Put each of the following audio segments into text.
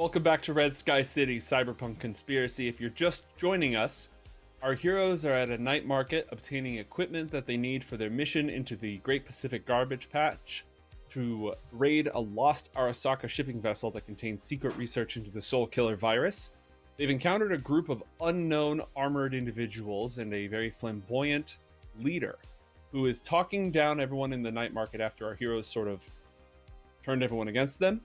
Welcome back to Red Sky City, Cyberpunk Conspiracy. If you're just joining us, our heroes are at a night market obtaining equipment that they need for their mission into the Great Pacific Garbage Patch to raid a lost Arasaka shipping vessel that contains secret research into the Soul Killer virus. They've encountered a group of unknown armored individuals and a very flamboyant leader who is talking down everyone in the night market after our heroes sort of turned everyone against them.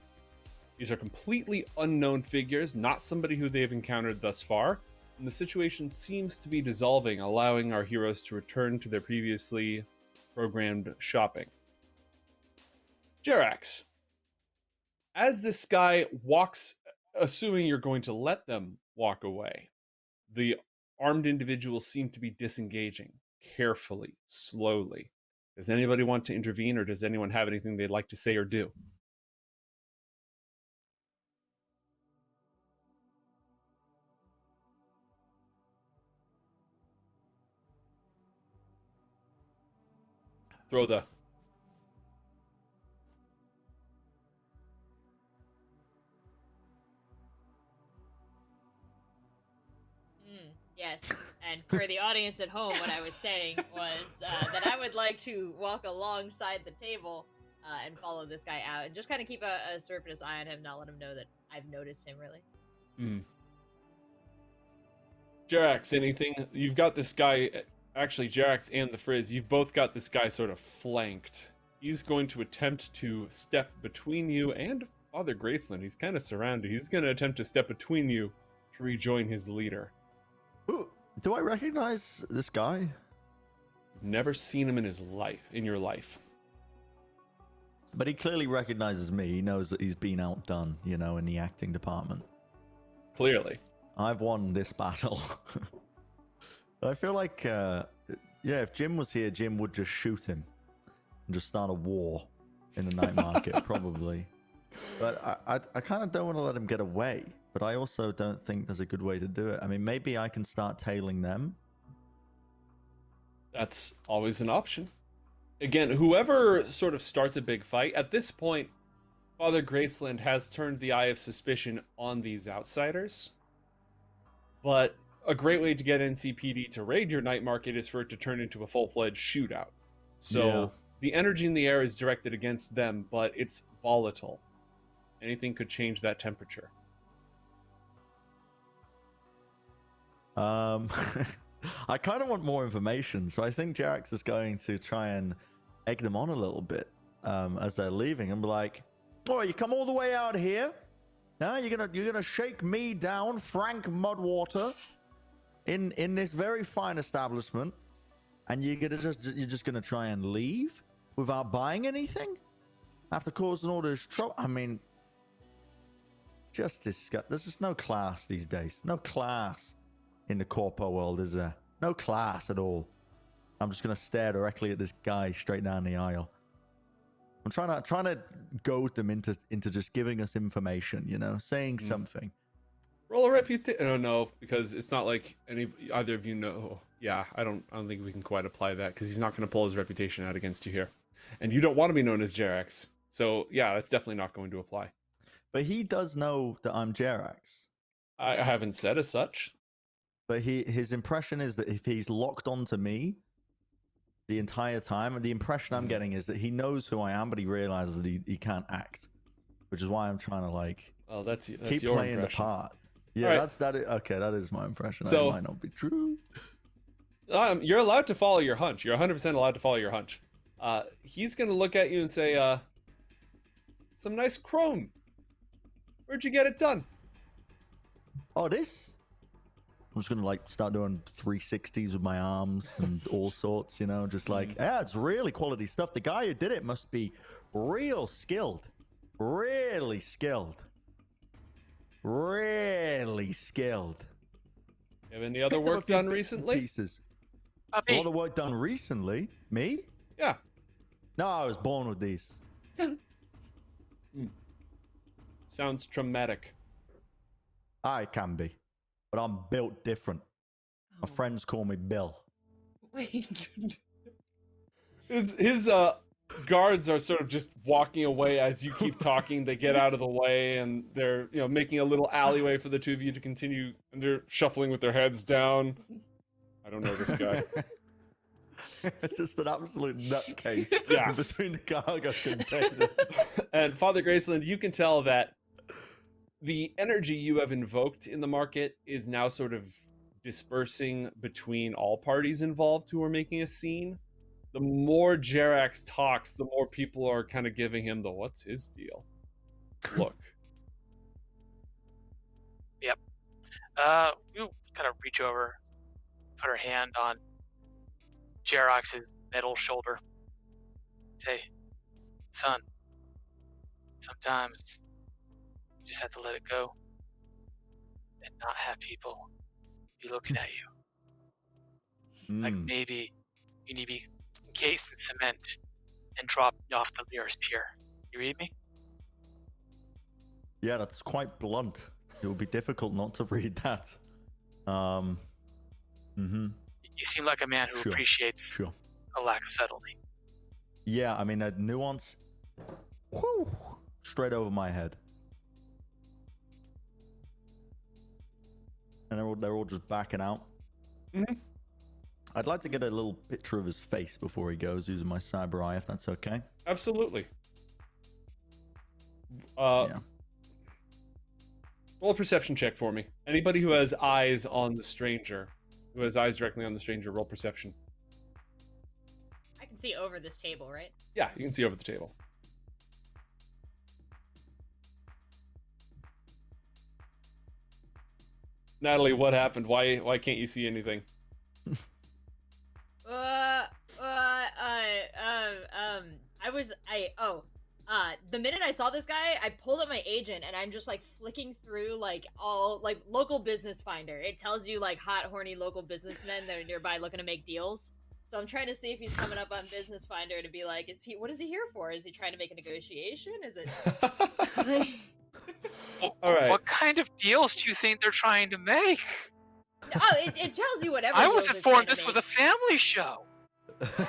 These are completely unknown figures, not somebody who they've encountered thus far, and the situation seems to be dissolving, allowing our heroes to return to their previously programmed shopping. Jerax, as this guy walks, assuming you're going to let them walk away, the armed individuals seem to be disengaging carefully, slowly. Does anybody want to intervene, or does anyone have anything they'd like to say or do? Throw the... Yes, and for the audience at home, what I was saying was that I would like to walk alongside the table and follow this guy out, and just kind of keep a surreptitious eye on him, not let him know that I've noticed him, really. Jerax, anything? You've got this guy, actually Jerax and the Frizz, you've both got this guy sort of flanked. He's going to attempt to step between you and Father Graceland. He's kind of surrounded. He's going to attempt to step between you to rejoin his leader. Ooh, do I recognize this guy? Never seen him in your life. But he clearly recognizes me. He knows that he's been outdone, you know, in the acting department. Clearly. I've won this battle. I feel like, yeah, if Jim was here, Jim would just shoot him and just start a war in the night market, probably. But I kind of don't want to let him get away. But I also don't think there's a good way to do it. I mean, maybe I can start tailing them. That's always an option. Again, whoever sort of starts a big fight, at this point, Father Graceland has turned the eye of suspicion on these outsiders. But a great way to get NCPD to raid your night market is for it to turn into a full-fledged shootout. So the energy in the air is directed against them, but it's volatile. Anything could change that temperature. I kind of want more information, so I think Jerax is going to try and egg them on a little bit as they're leaving, and be like, "Oh, you come all the way out here? Now you're gonna shake me down, Frank Mudwater, in this very fine establishment, and you're just gonna try and leave without buying anything after causing all this trouble? I mean, just disgust. There's just no class these days. No class in the corpo world, is there? No class at all. I'm just gonna stare directly at this guy straight down the aisle. I'm trying to goad them into just giving us information, you know, saying something. Roll a reputation. Oh no, because it's not like either of you know. Yeah, I don't think we can quite apply that because he's not going to pull his reputation out against you here, and you don't want to be known as Jerax. So yeah, that's definitely not going to apply. But he does know that I'm Jerax. I haven't said as such. But his impression is that if he's locked onto me the entire time, and the impression I'm getting is that he knows who I am, but he realizes that he can't act, which is why I'm trying to like that's keep your playing impression. the part. Yeah, right. That is my impression. So, that might not be true. You're allowed to follow your hunch. You're 100% allowed to follow your hunch. He's gonna look at you and say, "Some nice chrome. Where'd you get it done?" Oh, this? I'm just gonna like start doing 360s with my arms and all sorts, you know, just like, yeah, it's really quality stuff. The guy who did it must be real skilled, really skilled, really skilled. Have any other work done recently? Pieces. All the work done recently? Me? Yeah. No, I was born with these. Sounds traumatic. I can be. But I'm built different. My friends call me Bill. Wait. His guards are sort of just walking away as you keep talking. They get out of the way, and they're making a little alleyway for the two of you to continue. And they're shuffling with their heads down. I don't know this guy. Just an absolute nutcase Yeah. between the cargo containers. And Father Graceland, you can tell that the energy you have invoked in the market is now sort of dispersing between all parties involved who are making a scene. The more Jerax talks, the more people are kind of giving him the what's his deal look. Yep. We kind of reach over, put our hand on Jerax's metal shoulder. Say, son, sometimes you just have to let it go and not have people be looking at you. Like maybe you need to be encased in cement and dropped off the nearest pier. You read me? Yeah, that's quite blunt. It will be difficult not to read that. You seem like a man who appreciates a lack of settling. Yeah, I mean, that nuance, whew, straight over my head. And they're all just backing out. Mm-hmm. I'd like to get a little picture of his face before he goes, using my cyber eye, if that's okay. Absolutely. Yeah. Roll a perception check for me. Anybody who has eyes on the stranger, who has eyes directly on the stranger, roll perception. I can see over this table, right? Yeah, you can see over the table. Natalie, what happened? Why can't you see anything? The minute I saw this guy, I pulled up my agent and I'm just like flicking through like all like local business finder. It tells you like hot, horny local businessmen that are nearby looking to make deals. So I'm trying to see if he's coming up on business finder to be like, what is he here for? Is he trying to make a negotiation? Is it? All right. What kind of deals do you think they're trying to make? Oh, it tells you whatever. I was deals they're informed trying to this was make. a family show. Who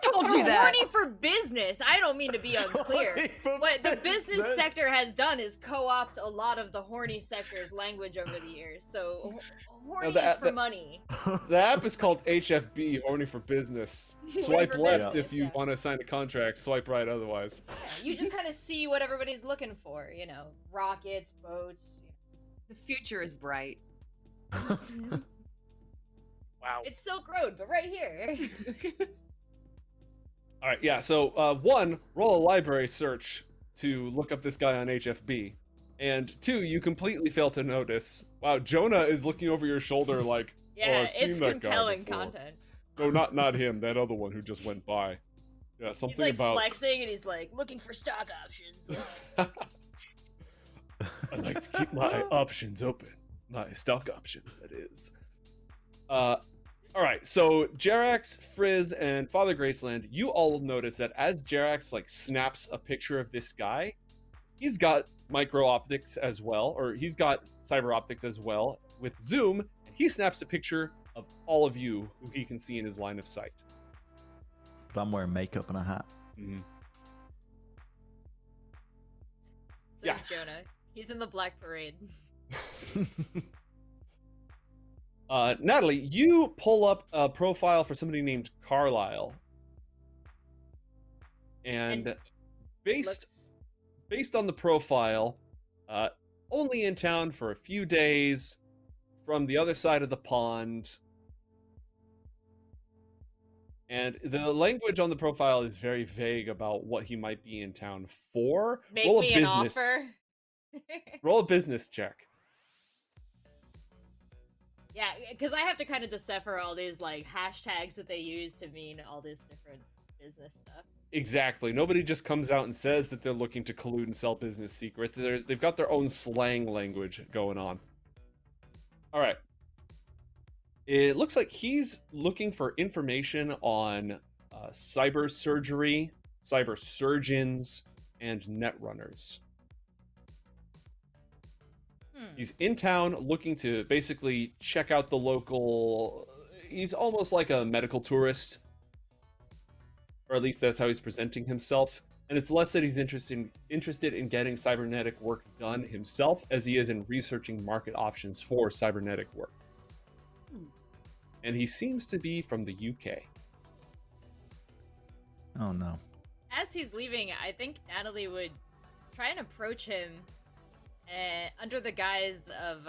told you that? Horny for business. I don't mean to be unclear. What the business sector has done is co-opt a lot of the horny sector's language over the years. So horny is for money. The app is called HFB, Horny for Business. Swipe for left business, if you want to sign a contract. Swipe right otherwise. Yeah, you just kind of see what everybody's looking for. You know, rockets, boats. The future is bright. Wow. It's Silk Road, but right here. All right, yeah. So one, roll a library search to look up this guy on HFB, and two, you completely fail to notice. Wow, Jonah is looking over your shoulder like, Yeah, I've seen it's that guy compelling before." content. No, not him. That other one who just went by. Yeah, He's something like about. flexing and he's like looking for stock options. I like to keep my options open. My stock options, that is. All right, so Jerax, Frizz, and Father Graceland, you all notice that as Jerax like snaps a picture of this guy, he's got micro optics as well, or he's got cyber optics as well with zoom, and he snaps a picture of all of you who he can see in his line of sight. But I'm wearing makeup and a hat. Mm-hmm. So Yeah. is Jonah. He's in the Black Parade. Natalie, you pull up a profile for somebody named Carlisle, and based on the profile, only in town for a few days, from the other side of the pond, and the language on the profile is very vague about what he might be in town for. Make Roll a me an business. offer. Roll a business check. Yeah, because I have to kind of decipher all these like hashtags that they use to mean all this different business stuff. Exactly. Nobody just comes out and says that they're looking to collude and sell business secrets. They've got their own slang language going on. All right. It looks like he's looking for information on cyber surgery, cyber surgeons, and net runners. He's in town looking to basically check out the local. He's almost like a medical tourist. or at least that's how he's presenting himself. And it's less that he's interested in getting cybernetic work done himself as he is in researching market options for cybernetic work. And he seems to be from the UK. Oh no. As he's leaving, I think Natalie would try and approach him under the guise of,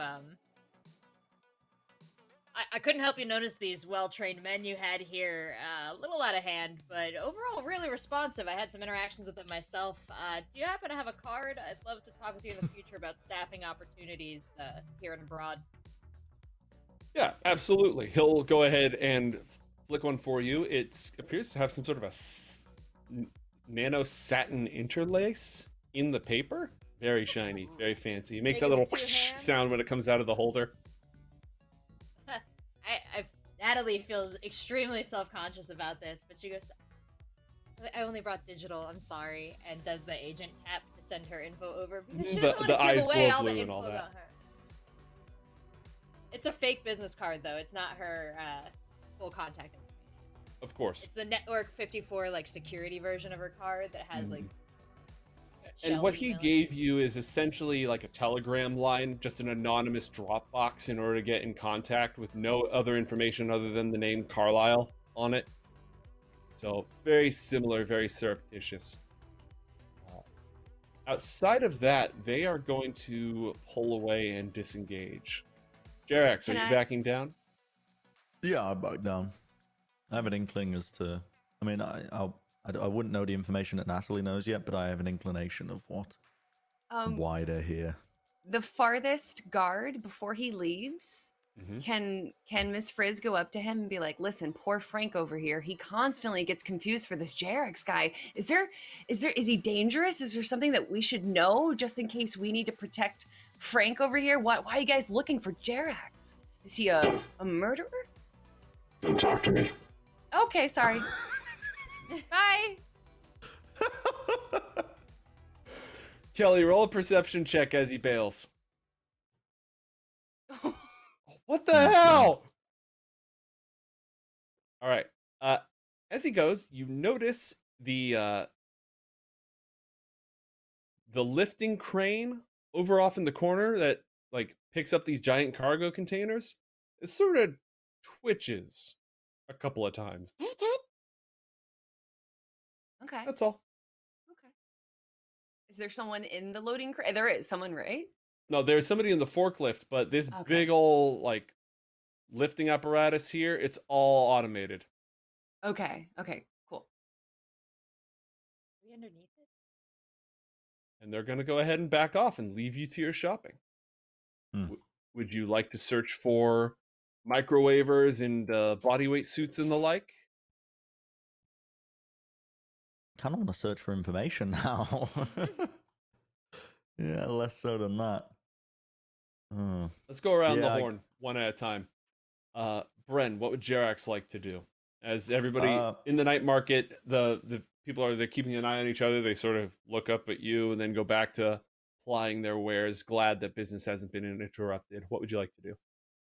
I couldn't help you notice these well-trained men you had here. A little out of hand, but overall really responsive. I had some interactions with them myself. Do you happen to have a card? I'd love to talk with you in the future about staffing opportunities here and abroad. Yeah, absolutely. He'll go ahead and flick one for you. It appears to have some sort of a nano satin interlace in the paper. Very shiny, very fancy. It makes that little sound when it comes out of the holder. Natalie feels extremely self-conscious about this, but she goes, I only brought digital, I'm sorry, and does the agent tap to send her info over because she doesn't want to give away all the info about her. It's a fake business card, though. It's not her full contact information. Of course. It's the Network 54 like security version of her card that has like. And what he gave you is essentially like a telegram line, just an anonymous Dropbox in order to get in contact with no other information other than the name Carlisle on it. So very similar, very surreptitious. Outside of that, they are going to pull away and disengage. Jerax, are you backing down? Yeah, I back down. I have an inkling as to. I mean, I wouldn't know the information that Natalie knows yet, but I have an inclination of why they're here. The farthest guard before he leaves, can Miss Frizz go up to him and be like, "Listen, poor Frank over here. He constantly gets confused for this Jerax guy. Is he dangerous? Is there something that we should know just in case we need to protect Frank over here? Why are you guys looking for Jerax? Is he a murderer?" Don't talk to me. Okay, sorry. Bye. Kelly, roll a perception check as he bails. What the hell? All right. As he goes, you notice the lifting crane over off in the corner that like picks up these giant cargo containers. It sort of twitches a couple of times. Okay. That's all. Okay. Is there someone in the loading crate? There is someone, right? No, there's somebody in the forklift, but this big old like lifting apparatus here, it's all automated. Okay. Okay. Cool. Are we underneath it? And they're going to go ahead and back off and leave you to your shopping. Hmm. Would you like to search for microwavers and bodyweight suits and the like? Kind of want to search for information now. Yeah, less so than that. Let's go around the horn one at a time. Bren, what would Jerax like to do? As everybody in the night market, the people they're keeping an eye on each other. They sort of look up at you and then go back to plying their wares, glad that business hasn't been interrupted. What would you like to do?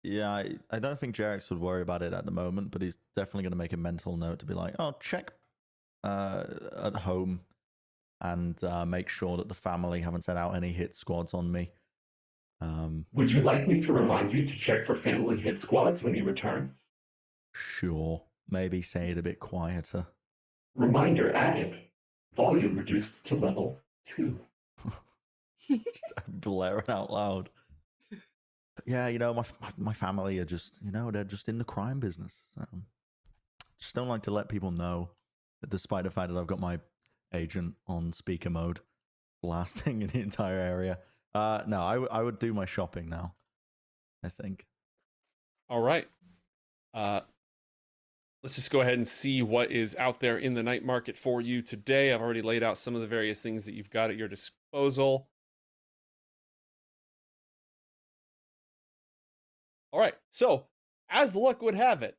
Yeah, I don't think Jerax would worry about it at the moment, but he's definitely going to make a mental note to be like, oh, check at home and make sure that the family haven't sent out any hit squads on me. Would you like me to remind you to check for family hit squads when you return? Sure. Maybe say it a bit quieter. Reminder added. Volume reduced to level 2. Just blaring out loud. Yeah, my family are just, they're just in the crime business. Just don't like to let people know that despite the fact that I've got my agent on speaker mode blasting in the entire area. No, I would do my shopping now, I think. All right. Let's just go ahead and see what is out there in the night market for you today. I've already laid out some of the various things that you've got at your disposal. All right, so as luck would have it,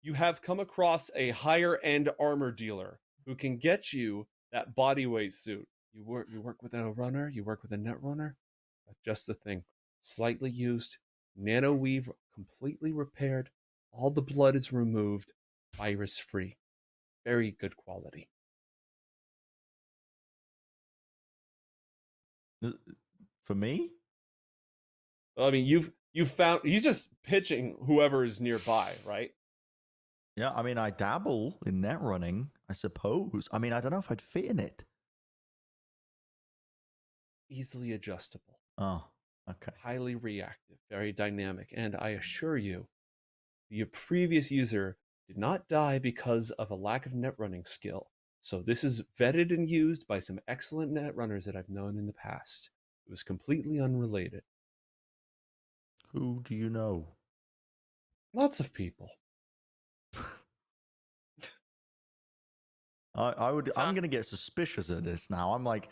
you have come across a higher-end armor dealer who can get you that bodyweight suit. You work with a runner, you work with a net runner. That's just the thing. Slightly used, nano weave, completely repaired. All the blood is removed, virus-free. very good quality. For me? I mean, you've found he's just pitching whoever is nearby, right? Yeah, I mean, I dabble in net running, I suppose. I mean, I don't know if I'd fit in it. Easily adjustable. Oh, okay. Highly reactive, very dynamic, and I assure you, the previous user did not die because of a lack of net running skill. So this is vetted and used by some excellent net runners that I've known in the past. It was completely unrelated. Who do you know? Lots of people. I'm going to get suspicious of this now. I'm like,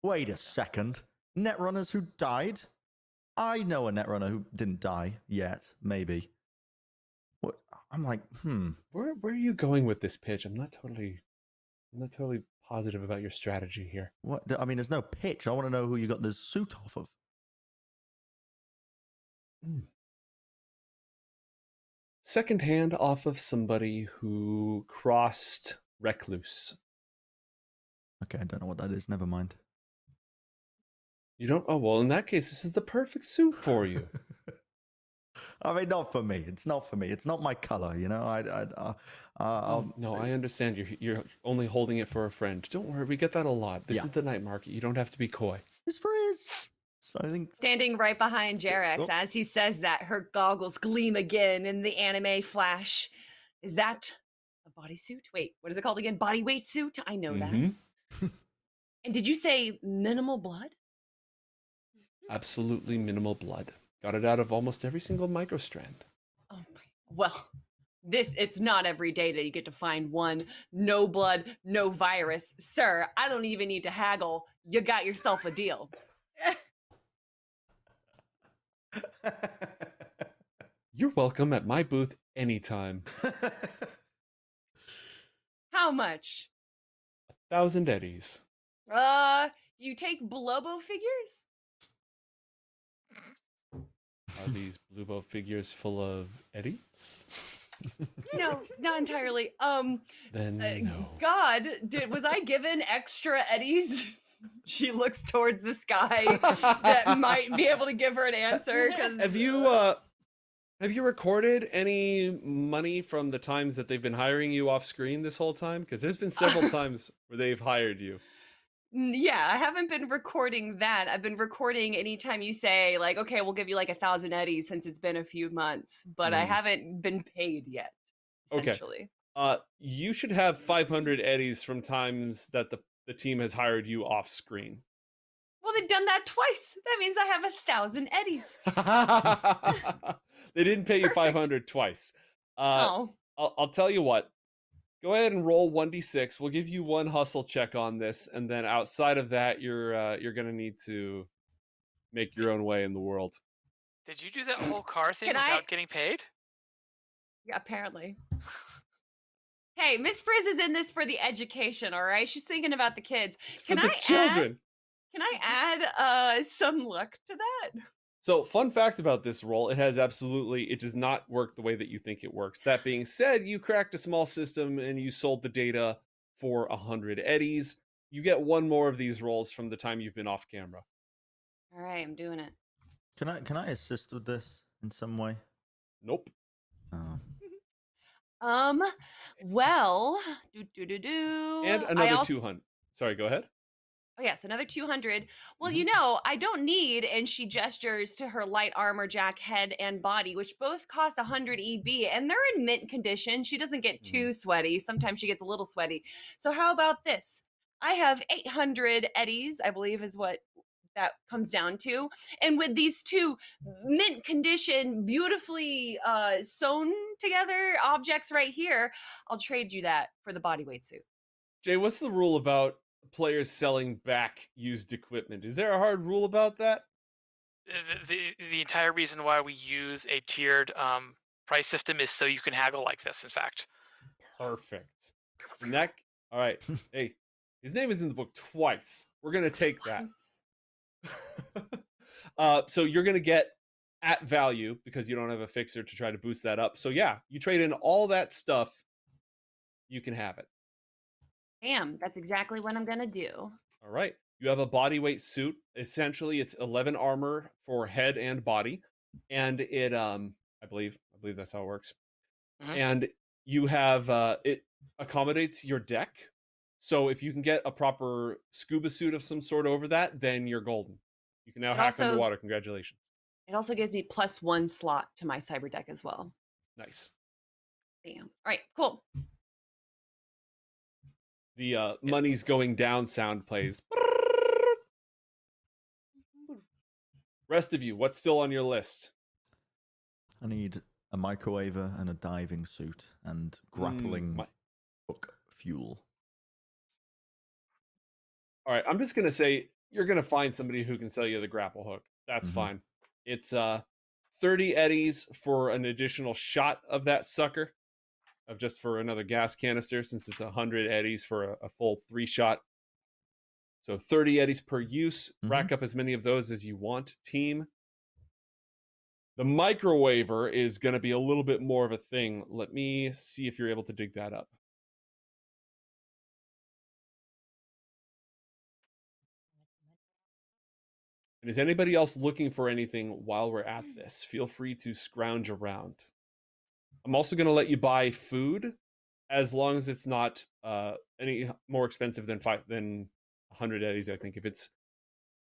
wait a second. Netrunners who died? I know a netrunner who didn't die yet, maybe. What? I'm like, Where are you going with this pitch? I'm not totally positive about your strategy here. What? I mean, there's no pitch. I want to know who you got this suit off of. Secondhand off of somebody who crossed Recluse. Okay, I don't know what that is. Never mind. You don't? Oh, well, in that case, this is the perfect suit for you. I mean, not for me. It's not for me. It's not my color, you know. No, I understand. You're only holding it for a friend. Don't worry, we get that a lot. This is the night market. You don't have to be coy. It's Frizz. So I think Standing right behind Jerax as he says that, her goggles gleam again in the anime flash. Is that a bodysuit? Wait, what is it called again? Body weight suit? I know that. And did you say minimal blood? Absolutely minimal blood. Got it out of almost every single microstrand. Oh my. Well, it's not every day that you get to find one. No blood, no virus. Sir, I don't even need to haggle. You got yourself a deal. You're welcome at my booth anytime. How much? 1,000 eddies. Do you take Blobo figures? Are these Bluebo figures full of eddies? No, not entirely. Then no. God, was I given extra eddies? She looks towards the sky that might be able to give her an answer. Have you recorded any money from the times that they've been hiring you off screen this whole time? Because there's been several times where they've hired you. Yeah, I haven't been recording that. I've been recording anytime you say, like, okay, we'll give you like 1,000 eddies since it's been a few months, but I haven't been paid yet, essentially. Okay. You should have 500 eddies from times that the team has hired you off screen. Well, they've done that twice. That means I have 1,000 eddies. They didn't pay you 500 twice. I'll tell you what. Go ahead and roll 1d6. We'll give you one hustle check on this, and then outside of that, you're gonna need to make your own way in the world. Did you do that whole car thing without getting paid? Yeah, apparently. Hey, Miss Frizz is in this for the education, all right? She's thinking about the kids. It's for the children. Can I add some luck to that? So, fun fact about this roll, it does not work the way that you think it works. That being said, you cracked a small system and you sold the data for 100 eddies. You get one more of these rolls from the time you've been off camera. All right, I'm doing it. Can I assist with this in some way? Nope. Oh. Well, And another 200. Sorry, go ahead. Oh, yes, another 200. Well, you know, I don't need, and she gestures to her light armor jack head and body, which both cost 100 EB, and they're in mint condition. She doesn't get too sweaty. Sometimes she gets a little sweaty. So how about this? I have 800 eddies, I believe is what that comes down to. And with these two mint condition, beautifully sewn together objects right here, I'll trade you that for the bodyweight suit. Jay, what's the rule about players selling back used equipment? Is there a hard rule about that? The entire reason why we use a tiered price system is so you can haggle like this, in fact. Perfect. All right. Hey, his name is in the book twice. We're going to take that. So you're going to get at value because you don't have a fixer to try to boost that up. So yeah, you trade in all that stuff, you can have it. Bam, that's exactly what I'm gonna do. All right. You have a bodyweight suit. Essentially, it's 11 armor for head and body, and I believe that's how it works. Mhm. And you have it accommodates your deck. So if you can get a proper scuba suit of some sort over that, then you're golden. You can now It hack also underwater. Congratulations. it also gives me +1 slot to my cyber deck as well. Nice. Bam. All right, cool. The money's going down sound plays. Rest of you, what's still on your list? I need a microwaver and a diving suit and grappling hook fuel. All right, I'm just gonna say you're gonna find somebody who can sell you the grapple hook. That's fine. It's 30 eddies for an additional shot of that sucker, of just for another gas canister, since it's 100 eddies for a full 3-shot. So 30 eddies per use. Rack up as many of those as you want, team. The microwaver is going to be a little bit more of a thing. Let me see if you're able to dig that up. And is anybody else looking for anything while we're at this? Feel free to scrounge around. I'm also going to let you buy food, as long as it's not any more expensive than 100 eddies. I think if it's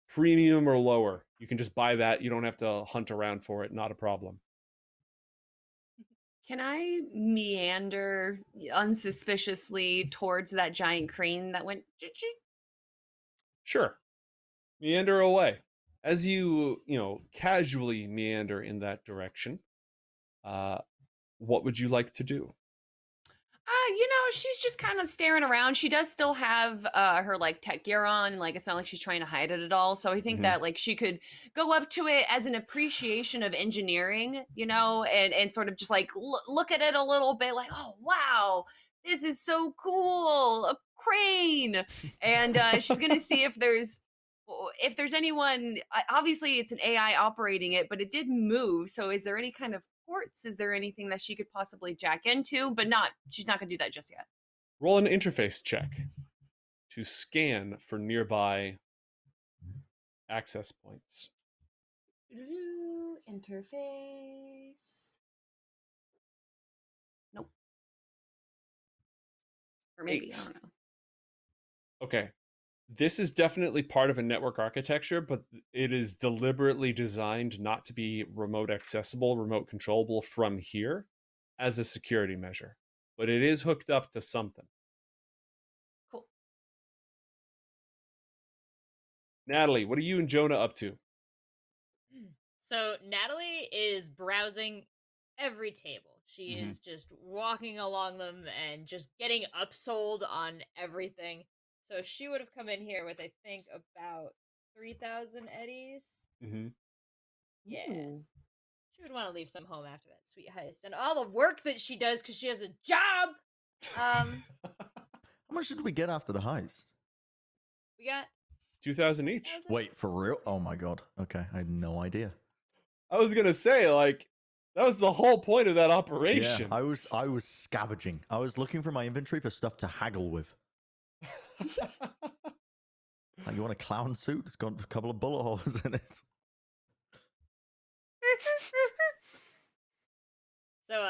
premium or lower, you can just buy that. You don't have to hunt around for it. Not a problem. Can I meander unsuspiciously towards that giant crane that went? Sure. Meander away. As you casually meander in that direction, what would you like to do? She's just kind of staring around. She does still have her like tech gear on, and like it's not like she's trying to hide it at all. So I think that like she could go up to it as an appreciation of engineering, and sort of just like look at it a little bit, like, oh wow, this is so cool, a crane, and she's gonna see if there's anyone. Obviously, it's an AI operating it, but it did move. So, is there any kind of ports? Is there anything that she could possibly jack into? But she's not going to do that just yet. Roll an interface check to scan for nearby access points. Interface. Nope. Or maybe, 8. I don't know. Okay. This is definitely part of a network architecture, but it is deliberately designed not to be remote accessible, remote controllable from here as a security measure. But it is hooked up to something. Cool. Natalie, what are you and Jonah up to? So Natalie is browsing every table. She is just walking along them and just getting upsold on everything. So she would have come in here with, I think, about 3,000 eddies. Yeah. Ooh. She would want to leave some home after that sweet heist. And all the work that she does because she has a job. How much did we get after the heist? We got 2,000 each. 1,000? Wait, for real? Oh my god. Okay, I had no idea. I was gonna say, like, that was the whole point of that operation. Yeah, I was scavenging. I was looking for my inventory for stuff to haggle with. Like, you want a clown suit? It's got a couple of bullet holes in it. So,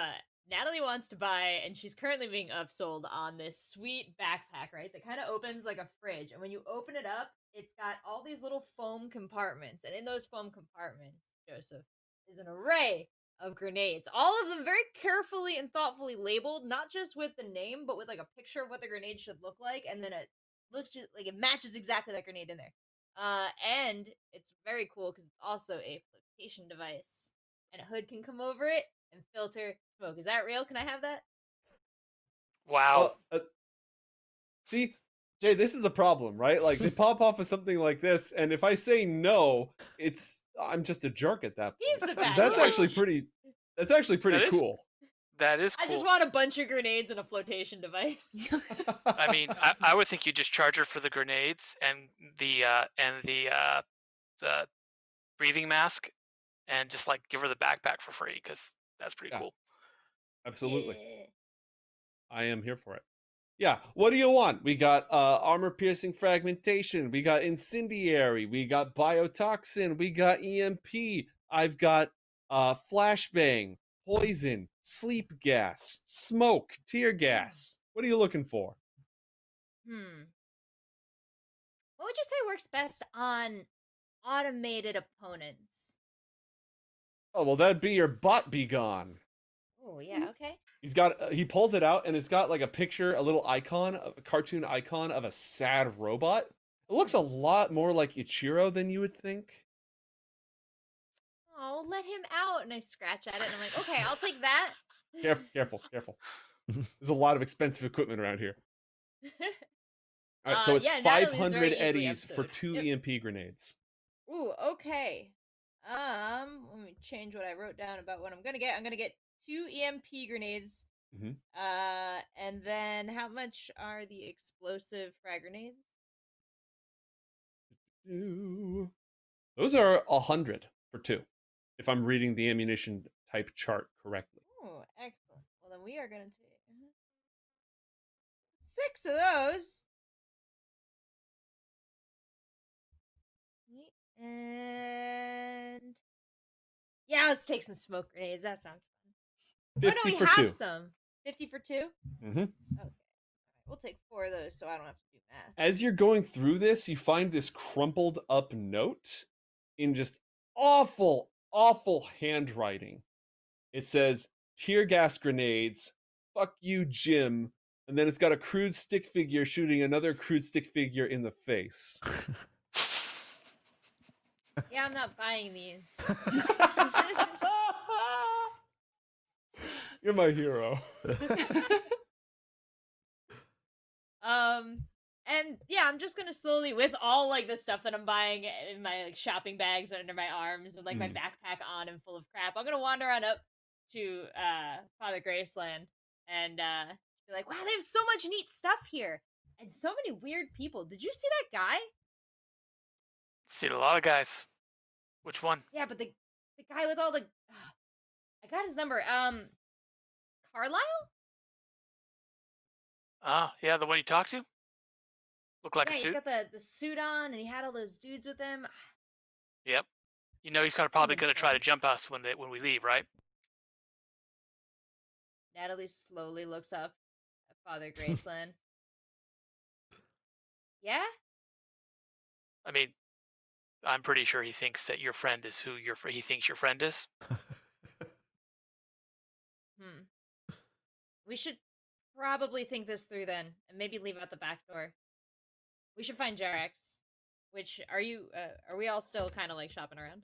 Natalie wants to buy, and she's currently being upsold on this sweet backpack, right? That kind of opens like a fridge. And when you open it up, it's got all these little foam compartments. And in those foam compartments, Joseph, is an array of grenades. All of them very carefully and thoughtfully labeled, not just with the name, but with like a picture of what the grenade should look like. And then it looks just, like it matches exactly that grenade in there. And it's very cool because it's also a flotation device. And a hood can come over it and filter smoke. Is that real? Can I have that? Wow. See, Jay, this is the problem, right? Like, they pop off of something like this, and if I say no, I'm just a jerk at that point. He's the bad That's guy. actually pretty. That's actually pretty cool. That is cool. I just want a bunch of grenades and a flotation device. I mean, I would think you just charge her for the grenades and the breathing mask, and just like give her the backpack for free, because that's pretty cool. Absolutely. I am here for it. Yeah, what do you want? We got armor piercing fragmentation, we got incendiary, we got biotoxin, we got EMP, I've got flashbang, poison, sleep gas, smoke, tear gas. What are you looking for? Hmm. What would you say works best on automated opponents? Oh, well, that'd be your bot be gone. Oh, yeah, okay. He's got he pulls it out and it's got like a picture, a little icon, a cartoon icon of a sad robot. It looks a lot more like Ichiro than you would think. Oh, let him out. And I scratch at it and I'm like, okay, I'll take that. Careful, careful, careful. There's a lot of expensive equipment around here. All right, so it's yeah, Natalie's 500 very easily eddies for episode. 2 Yep. EMP grenades. Ooh, okay. Let me change what I wrote down about what I'm gonna get. I'm gonna get 2 EMP grenades. Mhm. And then how much are the explosive frag grenades? Those are 100 for 2, if I'm reading the ammunition type chart correctly. Oh, excellent. Well, then we are gonna take 6 of those. And yeah, let's take some smoke grenades. That sounds fun. 50 we for have 2. some. 50 for 2? Mm-hmm. Okay. We'll take 4 of those so I don't have to do math. As you're going through this, you find this crumpled up note in just awful, awful handwriting. It says, tear gas grenades, fuck you, Jim. And then it's got a crude stick figure shooting another crude stick figure in the face. Yeah, I'm not buying these. You're my hero. And yeah, I'm just gonna slowly, with all like the stuff that I'm buying in my like shopping bags under my arms and like my backpack on and full of crap, I'm gonna wander on up to Father Graceland and be like, wow, they have so much neat stuff here and so many weird people. Did you see that guy? Seen a lot of guys. Which one? Yeah, but the guy with all the I got his number. Carlisle? Oh, yeah, the one you talked to? Look like Yeah, a he's suit? got the suit on and he had all those dudes with him. Yep. You know he's probably gonna try to jump us when we leave, right? Natalie slowly looks up at Father Graceland. Yeah? I mean, I'm pretty sure he thinks that your friend is who he thinks your friend is. We should probably think this through then, and maybe leave out the back door. We should find Jerax. Which, are we all still kind of like shopping around?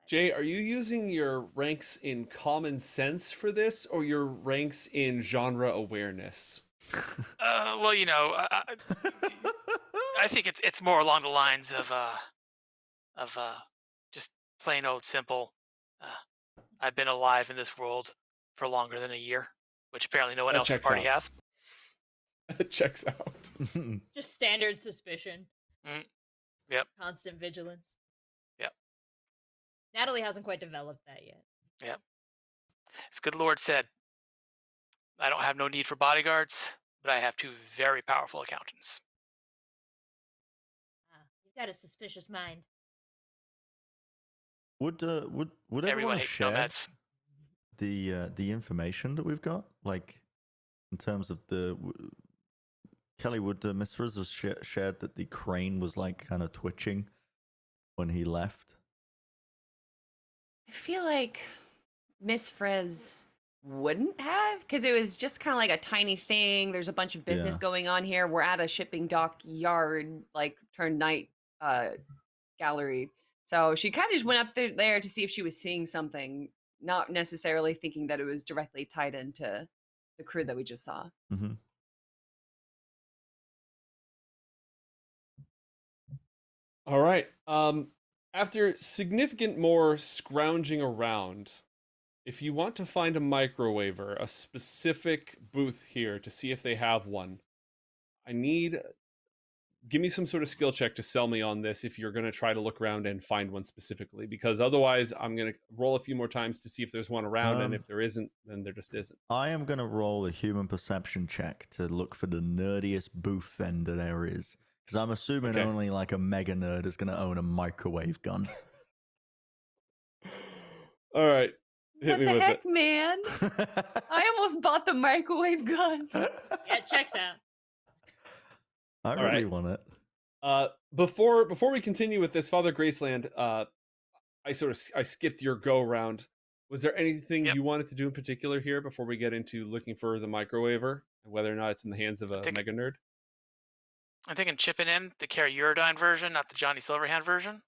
Jay, are you using your ranks in common sense for this, or your ranks in genre awareness? Well, you know, I think it's more along the lines of just plain old simple. I've been alive in this world for longer than a year, which apparently no one else in the party has. That checks out. Just standard suspicion. Yep. Constant vigilance. Yep. Natalie hasn't quite developed that yet. Yep. As good Lord said, I don't have no need for bodyguards, but I have 2 very powerful accountants. You've got a suspicious mind. Would Everyone everyone hates share nomads. the information that we've got, like in terms of Kelly? Would Miss Frizz have shared that the crane was like kind of twitching when he left? I feel like Miss Frizz wouldn't have, because it was just kind of like a tiny thing. There's a bunch of business going on here. We're at a shipping dock yard, like turned night gallery. So she kind of just went up there to see if she was seeing something, not necessarily thinking that it was directly tied into the crew that we just saw. Mm-hmm. All right. After significant more scrounging around, if you want to find a microwaver, a specific booth here to see if they have one, I need give me some sort of skill check to sell me on this if you're going to try to look around and find one specifically, because otherwise I'm going to roll a few more times to see if there's one around, and if there isn't, then there just isn't. I am going to roll a human perception check to look for the nerdiest booth vendor there is, because I'm assuming only like a mega nerd is going to own a microwave gun. All right. Hit What me the with heck, it. man? I almost bought the microwave gun. Yeah, it checks out. I really want it. Before we continue with this, Father Graceland, I skipped your go round. Was there anything you wanted to do in particular here before we get into looking for the microwaver and whether or not it's in the hands of a mega nerd? I'm thinking chipping in the Carrie Uridine version, not the Johnny Silverhand version.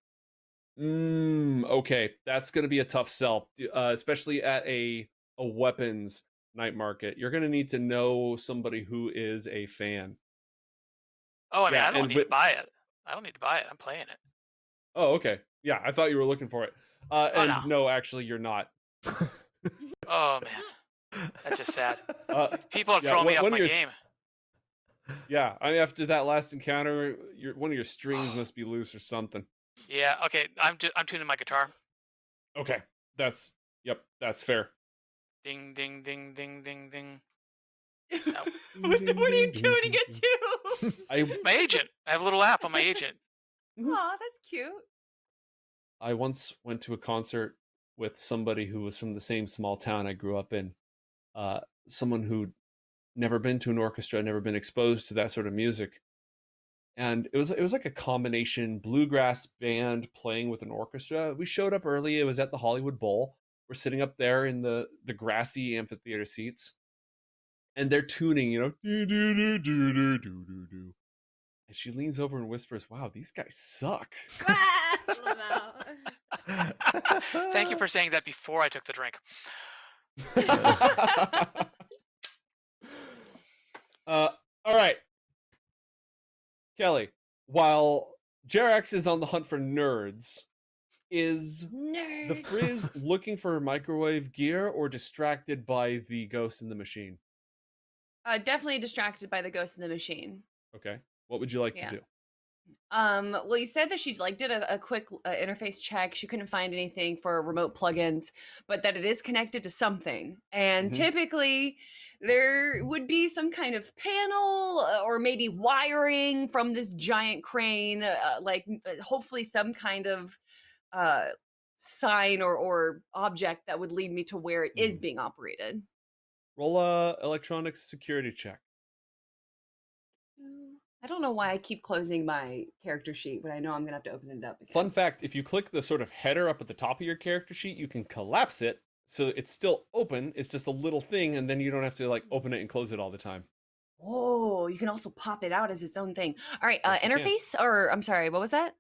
Okay, that's going to be a tough sell, especially at a weapons night market. You're going to need to know somebody who is a fan. Oh, I mean, I don't need to buy it. I don't need to buy it. I'm playing it. Oh, okay. Yeah, I thought you were looking for it. No, actually, you're not. Oh man, that's just sad. People are throwing me off my game. Yeah, I mean, after that last encounter, one of your strings must be loose or something. Yeah. Okay. I'm tuning my guitar. Okay. That's fair. Ding ding ding ding ding ding. What are you tuning it to? My agent. I have a little app on my agent. Aw, that's cute. I once went to a concert with somebody who was from the same small town I grew up in. Someone who'd never been to an orchestra, never been exposed to that sort of music. And it was like a combination bluegrass band playing with an orchestra. We showed up early. It was at the Hollywood Bowl. We're sitting up there in the grassy amphitheater seats. And they're tuning, do, do, do, do, do, do, do. And she leans over and whispers, "Wow, these guys suck." Thank you for saying that before I took the drink. All right. Kelly, while Jerax is on the hunt for nerds, is the Frizz looking for microwave gear or distracted by the ghost in the machine? Definitely distracted by the ghost in the machine. Okay. What would you like to do? Well, you said that she did a quick interface check. She couldn't find anything for remote plugins, but that it is connected to something. And typically there would be some kind of panel or maybe wiring from this giant crane, hopefully some kind of sign or object that would lead me to where it is being operated. Roll a electronics security check. I don't know why I keep closing my character sheet when I know I'm gonna have to open it up again. Fun fact, if you click the sort of header up at the top of your character sheet, you can collapse it so it's still open. It's just a little thing, and then you don't have to open it and close it all the time. Oh, you can also pop it out as its own thing. All right, Yes, interface, or I'm sorry, what was that?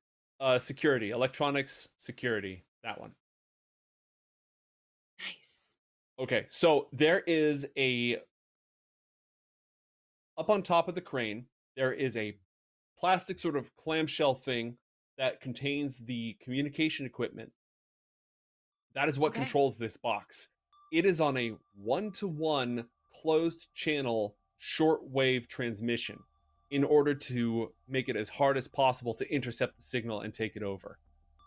Security, electronics security, that one. Nice. Okay, so there is up on top of the crane, there is a plastic sort of clamshell thing that contains the communication equipment. That is what controls this box. It is on a 1-to-1 closed channel shortwave transmission in order to make it as hard as possible to intercept the signal and take it over.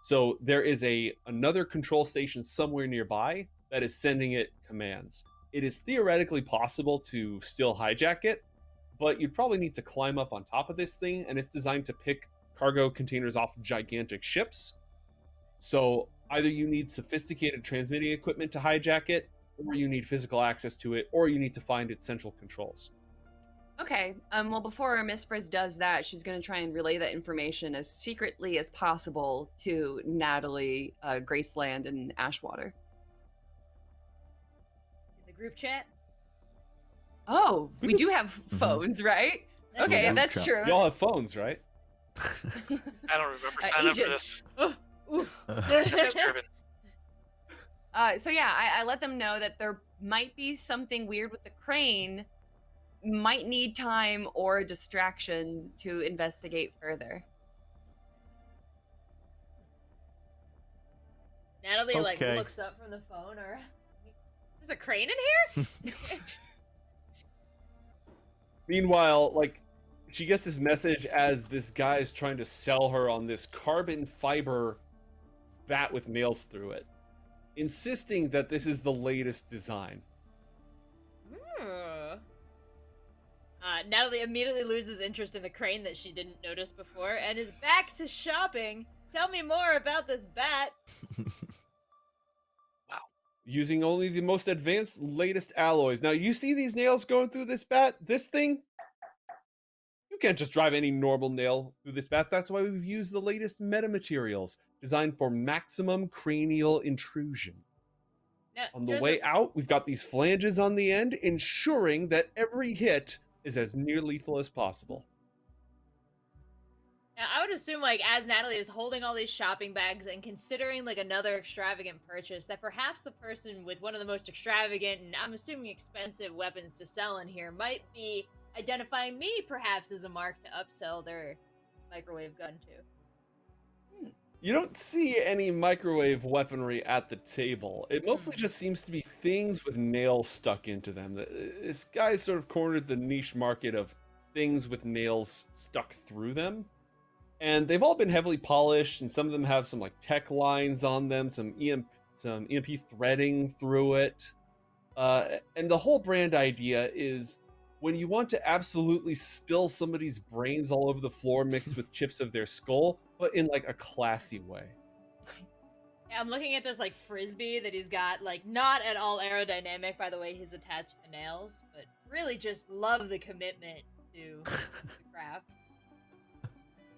So there is another control station somewhere nearby that is sending it commands. It is theoretically possible to still hijack it, but you'd probably need to climb up on top of this thing, and it's designed to pick cargo containers off gigantic ships. So either you need sophisticated transmitting equipment to hijack it, or you need physical access to it, or you need to find its central controls. Okay, well, before Miss Frizz does that, she's going to try and relay that information as secretly as possible to Natalie, Graceland, and Ashwater. In the group chat? Oh, we do have phones, right? Okay, that's true. Y'all have phones, right? I don't remember signing up for this. Agents. Driven. So yeah, I let them know that there might be something weird with the crane, might need time or a distraction to investigate further. Natalie looks up from the phone, or there's a crane in here? Meanwhile, She gets this message as this guy is trying to sell her on this carbon fiber bat with nails through it, insisting that this is the latest design. Natalie immediately loses interest in the crane that she didn't notice before and is back to shopping. Tell me more about this bat. Wow. Using only the most advanced, latest alloys. Now, you see these nails going through this bat? This thing? You can't just drive any normal nail through this bat. That's why we've used the latest metamaterials, designed for maximum cranial intrusion. Now, On the way out, we've got these flanges on the end, ensuring that every hit is as near lethal as possible. Now, I would assume, like, as Natalie is holding all these shopping bags and considering, like, another extravagant purchase, that perhaps the person with one of the most extravagant and, I'm assuming, expensive weapons to sell in here might be identifying me, perhaps, as a mark to upsell their microwave gun to. You don't see any microwave weaponry at the table. It mostly just seems to be things with nails stuck into them. This guy's sort of cornered the niche market of things with nails stuck through them. And they've all been heavily polished, and some of them have some like tech lines on them, some EMP threading through it. And the whole brand idea is when you want to absolutely spill somebody's brains all over the floor mixed with chips of their skull, but in like a classy way. Yeah, I'm looking at this like frisbee that he's got, like not at all aerodynamic by the way he's attached the nails, but really just love the commitment to the craft.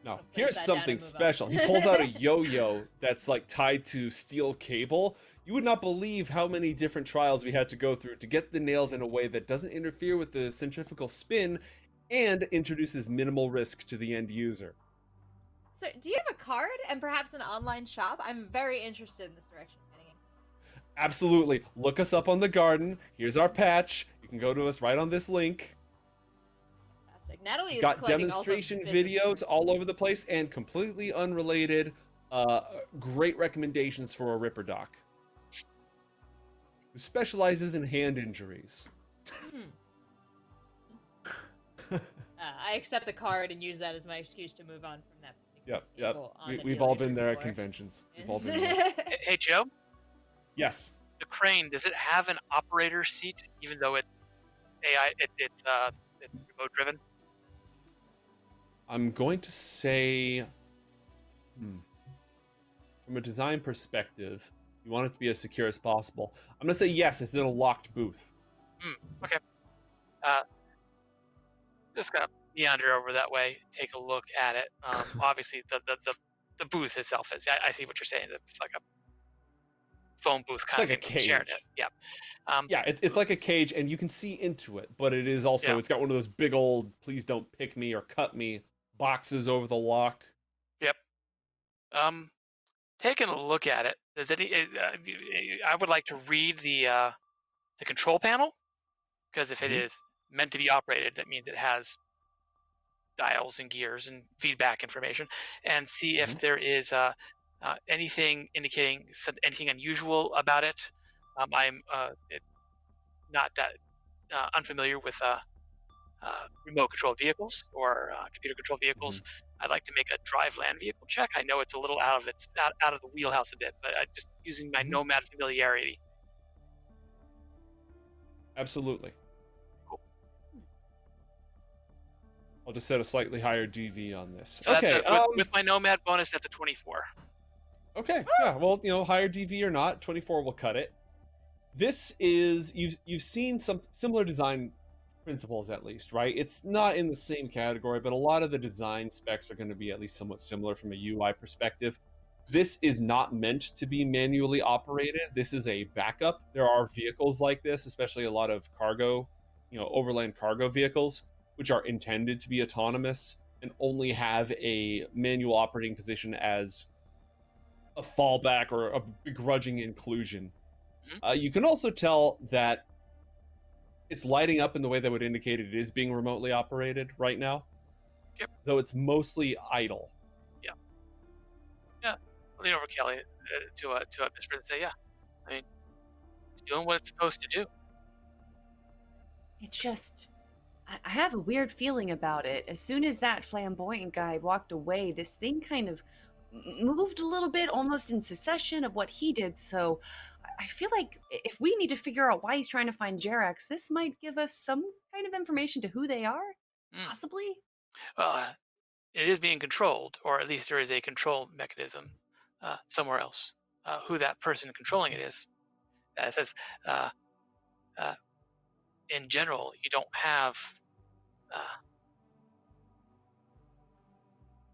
No, here's something special. He pulls out a yo-yo that's like tied to steel cable. You would not believe how many different trials we had to go through to get the nails in a way that doesn't interfere with the centrifugal spin and introduces minimal risk to the end user. So, do you have a card and perhaps an online shop? I'm very interested in this direction of getting in. Absolutely. Look us up on the garden. Here's our patch. You can go to us right on this link. Fantastic. Natalie is got collecting demonstration also business videos cards. all over the place and completely unrelated. Great recommendations for a Ripper Doc who specializes in hand injuries. I accept the card and use that as my excuse to move on from that. Yep. people on the We've all dealership been there at floor. conventions. We've Yes. all been there. Hey, Joe, Yes. the crane, does it have an operator seat, even though it's AI, it's remote driven? I'm going to say, from a design perspective, you want it to be as secure as possible. I'm going to say yes, it's in a locked booth. Okay. Just gonna meander over that way, take a look at it. Obviously, the booth itself is. I see what you're saying. It's like a phone booth kind like of a thing. Sharing cage. it. Yeah. Yeah, it's like a cage, and you can see into it, but it is also, it's got one of those big old, please don't pick me or cut me boxes over the lock. Yep. Taking a look at it, I would like to read the control panel, because if it is meant to be operated, that means it has dials and gears and feedback information, and see if there is anything indicating anything unusual about it. I'm not that unfamiliar with remote controlled vehicles or computer controlled vehicles. I'd like to make a drive land vehicle check. I know it's a little out of the wheelhouse a bit, but just using my nomad familiarity. Absolutely. I'll just set a slightly higher DV on this. So okay. With my nomad bonus, that's a 24. Okay. Yeah. Well, higher DV or not, 24 will cut it. This is you've seen some similar design principles, at least, right? It's not in the same category, but a lot of the design specs are going to be at least somewhat similar from a UI perspective. This is not meant to be manually operated. This is a backup. There are vehicles like this, especially a lot of cargo, overland cargo vehicles, which are intended to be autonomous and only have a manual operating position as a fallback or a begrudging inclusion. You can also tell that it's lighting up in the way that would indicate it is being remotely operated right now. Yep. Though it's mostly idle. Yeah. I'll lean over Kelly to a Mr. and say, yeah. I mean, it's doing what it's supposed to do. It's just, I have a weird feeling about it. As soon as that flamboyant guy walked away, this thing kind of moved a little bit, almost in succession of what he did. So I feel like if we need to figure out why he's trying to find Jerax, this might give us some kind of information to who they are, possibly. Well, it is being controlled, or at least there is a control mechanism somewhere else. Who that person controlling it is. It says, in general, you don't have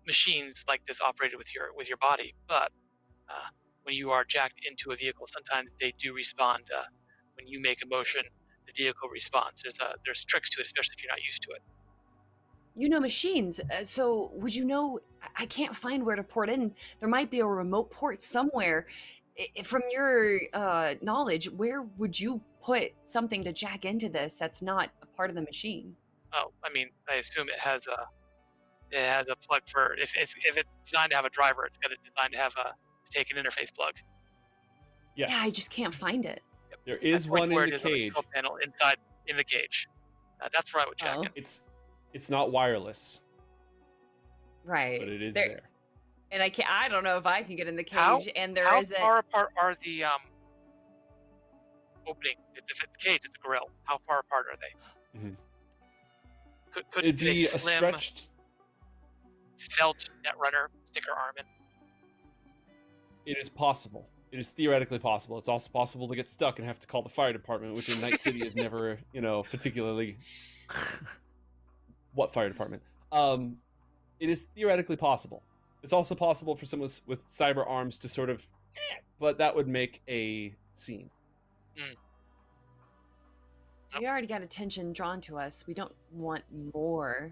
machines like this operated with your body, but when you are jacked into a vehicle, sometimes they do respond. When you make a motion, the vehicle responds. There's tricks to it, especially if you're not used to it. You know machines, so would you know? I can't find where to port in. There might be a remote port somewhere. From your knowledge, where would you put something to jack into this that's not a part of the machine? Oh, I mean, I assume it has a plug for if it's designed to have a driver, it's got to designed to have to take an interface plug. Yes. Yeah, I just can't find it. Yep. There is one in the cage. On the panel inside in the cage. That's where I would check it. It's not wireless, Right. but it is there. And I don't know if I can get in the cage. How How far apart are the opening? If it's a cage, it's a grill. How far apart are they? Mm-hmm. Could It'd be a a slim stretched. felt Netrunner stick her arm in? It is possible. It is theoretically possible. It's also possible to get stuck and have to call the fire department, which in Night City is never, particularly. What fire department? It is theoretically possible. It's also possible for someone with cyber arms to sort of, but that would make a scene. We already got attention drawn to us. We don't want more.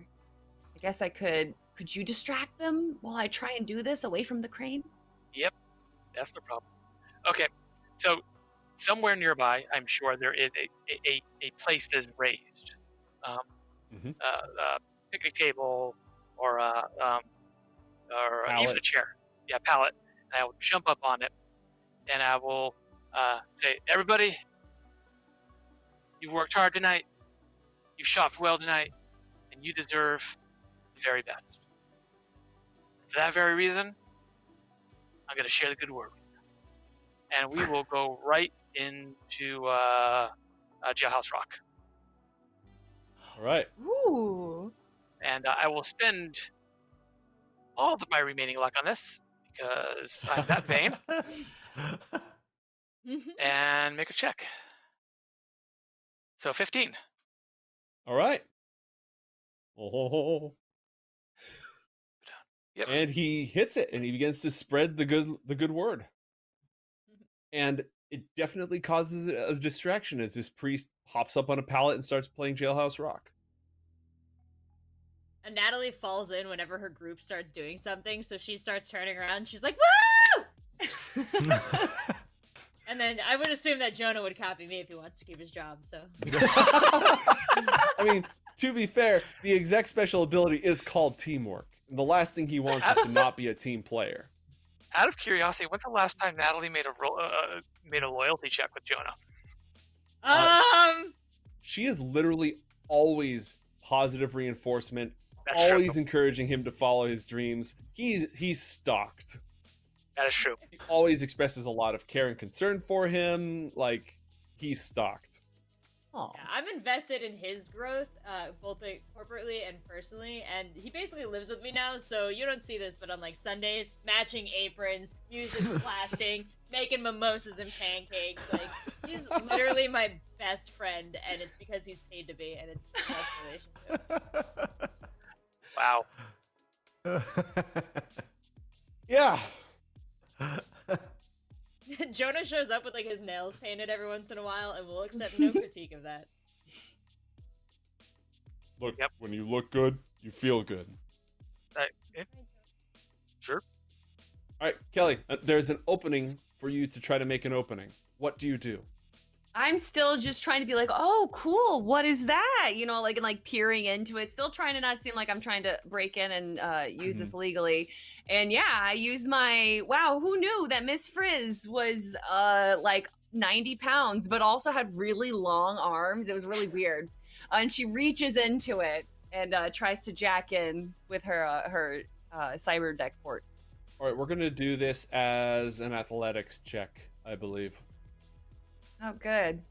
I guess I could. Could you distract them while I try and do this away from the crane? Yep, that's the problem. Okay, so somewhere nearby, I'm sure there is a place that is raised, a picnic table or even a chair. Yeah, pallet. And I will jump up on it, and I will say, "Everybody, you've worked hard tonight. You've shopped well tonight, and you deserve the very best. For that very reason, I'm going to share the good word with you. And we will go right into Jailhouse Rock. All right. Ooh. And I will spend all of my remaining luck on this because I'm that vain. And make a check. So 15. All right. Oh. Yep. And he hits it, and he begins to spread the good word. And it definitely causes a distraction as this priest hops up on a pallet and starts playing Jailhouse Rock. And Natalie falls in whenever her group starts doing something, so she starts turning around. She's like, "Woo!" And then I would assume that Jonah would copy me if he wants to keep his job. So. I mean, to be fair, the exec special ability is called teamwork. And the last thing he wants is to not be a team player. Out of curiosity, when's the last time Natalie made a loyalty check with Jonah? She is literally always positive reinforcement, That's always true. encouraging him to follow his dreams. He's stalked. That is true. He always expresses a lot of care and concern for him. Like, he's stalked. Oh. Yeah, I'm invested in his growth, both corporately and personally, and he basically lives with me now, so you don't see this, but on like Sundays, matching aprons, music blasting, making mimosas and pancakes, like, he's literally my best friend, and it's because he's paid to be, and it's the best relationship. Wow. Yeah. Jonah shows up with like his nails painted every once in a while, and we'll accept no critique of that. Look, when you look good, you feel good. Sure. All right, Kelly, there's an opening for you to try to make an opening. What do you do? I'm still just trying to be like, oh, cool. What is that? You know, like peering into it, still trying to not seem like I'm trying to break in and use this legally. And yeah, I use my, wow, who knew that Miss Frizz was like 90 pounds, but also had really long arms. It was really weird. and she reaches into it and tries to jack in with her cyber deck port. All right, we're gonna do this as an athletics check, I believe. Oh, good.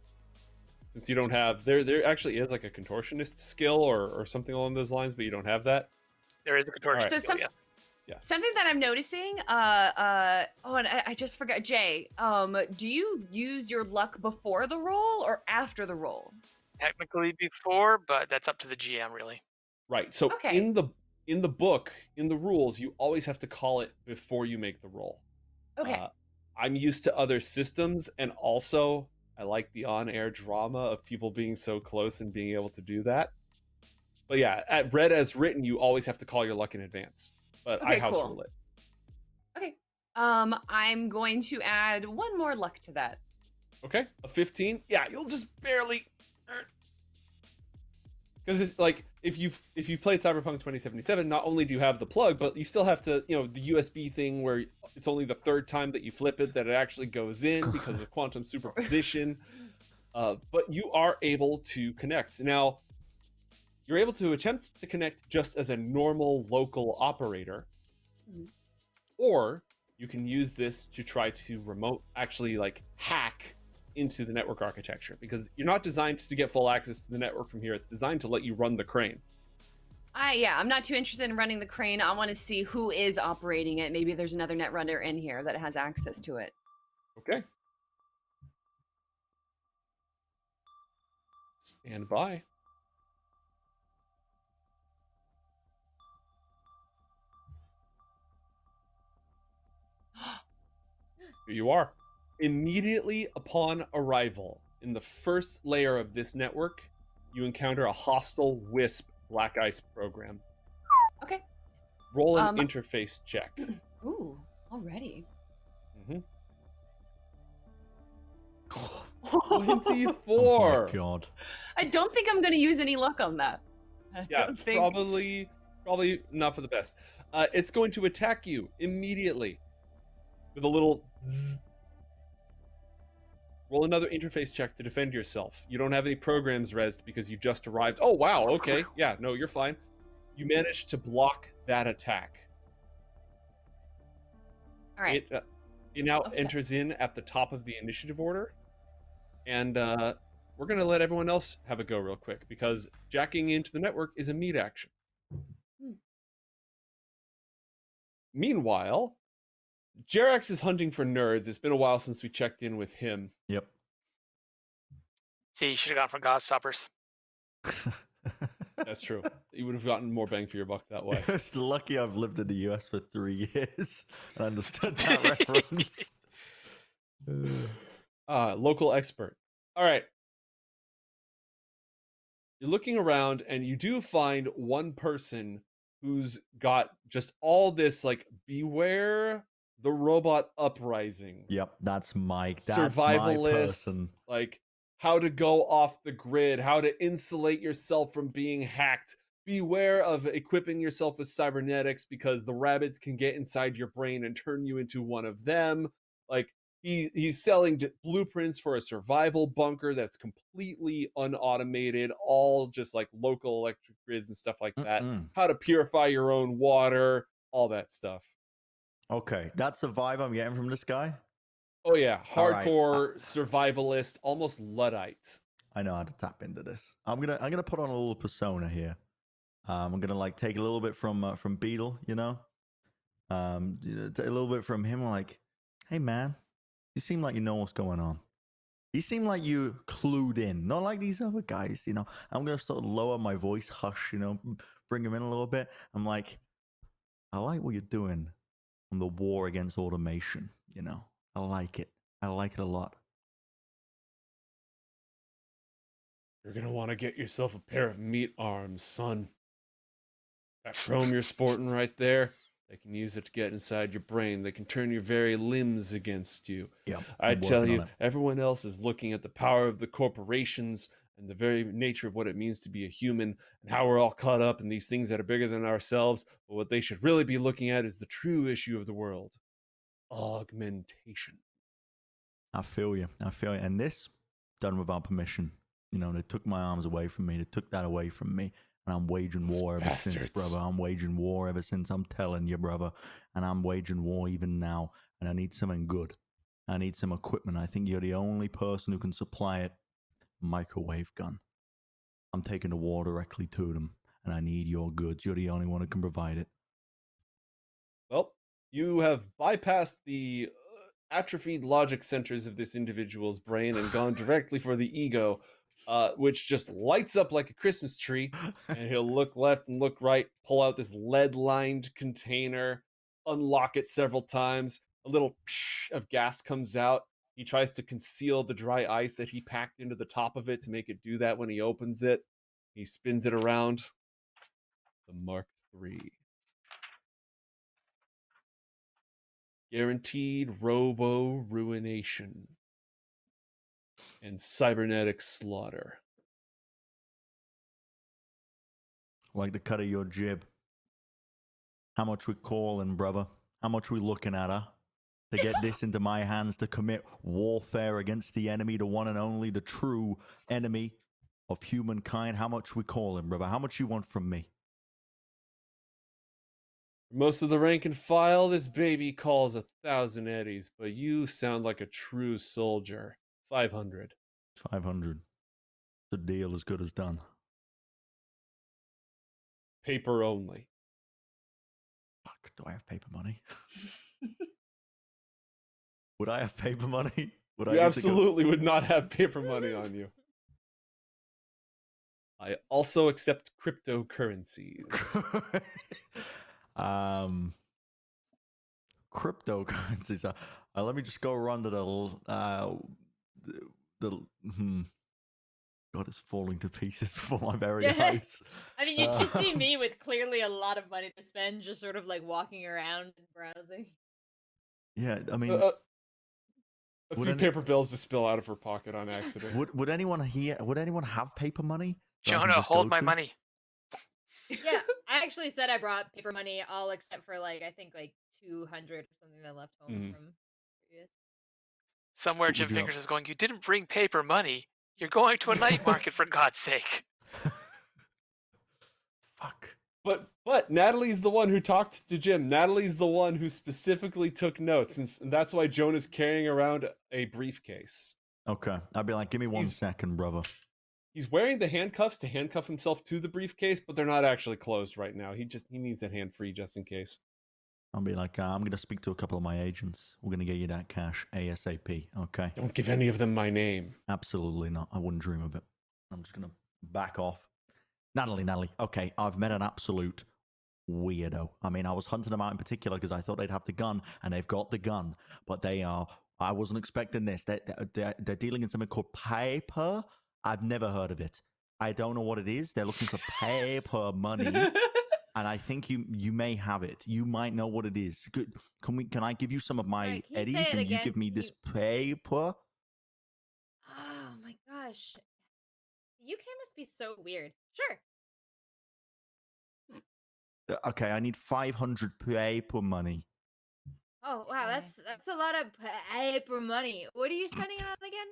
Since you don't have there actually is like a contortionist skill or something along those lines, but you don't have that. There is a contortion So skill, yes. Yeah. Something that I'm noticing, and I just forgot, Jay, do you use your luck before the roll or after the roll? Technically before, but that's up to the GM, really. Right. So Okay. in the book, in the rules, you always have to call it before you make the roll. Okay. I'm used to other systems, and also I like the on-air drama of people being so close and being able to do that. But yeah, at read as written, you always have to call your luck in advance. But I Okay, house cool. rule it. Okay. I'm going to add one more luck to that. Okay, a 15. Yeah, you'll just barely. Because it's like if you've played Cyberpunk 2077, not only do you have the plug, but you still have to, the USB thing where it's only the third time that you flip it that it actually goes in because of quantum superposition. But you are able to connect. Now, you're able to attempt to connect just as a normal local operator, or you can use this to try to actually hack into the network architecture, because you're not designed to get full access to the network from here. It's designed to let you run the crane. I'm not too interested in running the crane. I want to see who is operating it. Maybe there's another net runner in here that has access to it. Okay. Stand by. Here you are. Immediately upon arrival, in the first layer of this network, you encounter a hostile WISP Black Ice program. Okay. Roll an interface check. Ooh, already. 24. Oh my god. I don't think I'm going to use any luck on that. Yeah, probably not for the best. It's going to attack you immediately with a little zzz. Roll another interface check to defend yourself. You don't have any programs rezzed because you just arrived. Oh, wow, okay. Yeah, no, you're fine. You managed to block that attack. All right. It now enters in at the top of the initiative order. And we're going to let everyone else have a go real quick, because jacking into the network is a meat action. Meanwhile, Jerax is hunting for nerds. It's been a while since we checked in with him. Yep. See, you should have gone for Godstoppers. That's true. You would have gotten more bang for your buck that way. It's lucky I've lived in the US for 3 years and understood that reference. Local expert. All right. You're looking around and you do find one person who's got just all this beware the robot uprising. Yep, that's Mike. That's survivalist, my person. How to go off the grid, how to insulate yourself from being hacked. Beware of equipping yourself with cybernetics, because the rabbits can get inside your brain and turn you into one of them. He's selling blueprints for a survival bunker that's completely unautomated, all just local electric grids and stuff like that. How to purify your own water, all that stuff. Okay, that's the vibe I'm getting from this guy. Oh yeah, hardcore survivalist, almost Luddite. I know how to tap into this. I'm gonna put on a little persona here. I'm gonna take a little bit from Beetle, a little bit from him. Hey man, you seem like you know what's going on. You seem like you clued in, not like these other guys. I'm gonna sort of lower my voice, hush, bring him in a little bit. I'm like, I like what you're doing on the war against automation. I like it. I like it a lot. You're gonna want to get yourself a pair of meat arms, son. That chrome you're sporting right there, they can use it to get inside your brain. They can turn your very limbs against you. Yep, I tell you, everyone else is looking at the power of the corporations and the very nature of what it means to be a human, and how we're all caught up in these things that are bigger than ourselves. But what they should really be looking at is the true issue of the world: augmentation. I feel you. And this, done without permission. You know, they took my arms away from me. They took that away from me. And I'm waging war ever since, brother. I'm waging war ever since. I'm telling you, brother. And I'm waging war even now. And I need something good. I need some equipment. I think you're the only person who can supply it. Microwave gun. I'm taking the war directly to them. And I need your goods. You're the only one who can provide it. Well, you have bypassed the atrophied logic centers of this individual's brain and gone directly for the ego, which just lights up like a Christmas tree. And he'll look left and look right, pull out this lead-lined container, unlock it several times. A little psh of gas comes out. He tries to conceal the dry ice that he packed into the top of it to make it do that when he opens it. He spins it around. The Mark III. Guaranteed robo-ruination and cybernetic slaughter. Like the cut of your jib. How much we calling, brother? How much we looking at, huh? To get this into my hands to commit warfare against the enemy, the one and only, the true enemy of humankind. How much we calling, brother? How much you want from me? Most of the rank and file, this baby calls 1,000 eddies, but you sound like a true soldier. 500. 500. The deal as good as done. Paper only. Fuck, do I have paper money? Would I have paper money? Would You absolutely would not have paper money on you. I also accept cryptocurrencies. Cryptocurrencies. Let me just go around to God, it's falling to pieces before my very eyes. I mean, you can see me with clearly a lot of money to spend, just sort of like walking around and browsing. Yeah, I mean, a few paper bills just spill out of her pocket on accident. Would anyone here? Would anyone have paper money? Jonah, hold my money. Yeah, I actually said I brought paper money, all except for I think 200 or something that I left home from previous. Somewhere Jim Fingers is going, you didn't bring paper money. You're going to a night market, for God's sake. Fuck. But Natalie's the one who talked to Jim. Natalie's the one who specifically took notes, and that's why Jonah's carrying around a briefcase. Okay, I'd be like, give me 1 second, brother. He's wearing the handcuffs to handcuff himself to the briefcase, but they're not actually closed right now. He needs that hand free just in case. I'll be like, I'm going to speak to a couple of my agents. We're going to get you that cash ASAP, okay? Don't give any of them my name. Absolutely not. I wouldn't dream of it. I'm just going to back off. Natalie, okay, I've met an absolute weirdo. I mean, I was hunting them out in particular because I thought they'd have the gun, and they've got the gun, but I wasn't expecting this. They're dealing in something called paper. I've never heard of it. I don't know what it is. They're looking for paper money, and I think you may have it. You might know what it is. Can I give you some of my eddies, and you give me this paper? Oh my gosh. UK must be so weird. Sure. Okay, I need 500 paper money. Oh wow, that's a lot of paper money. What are you spending it on again?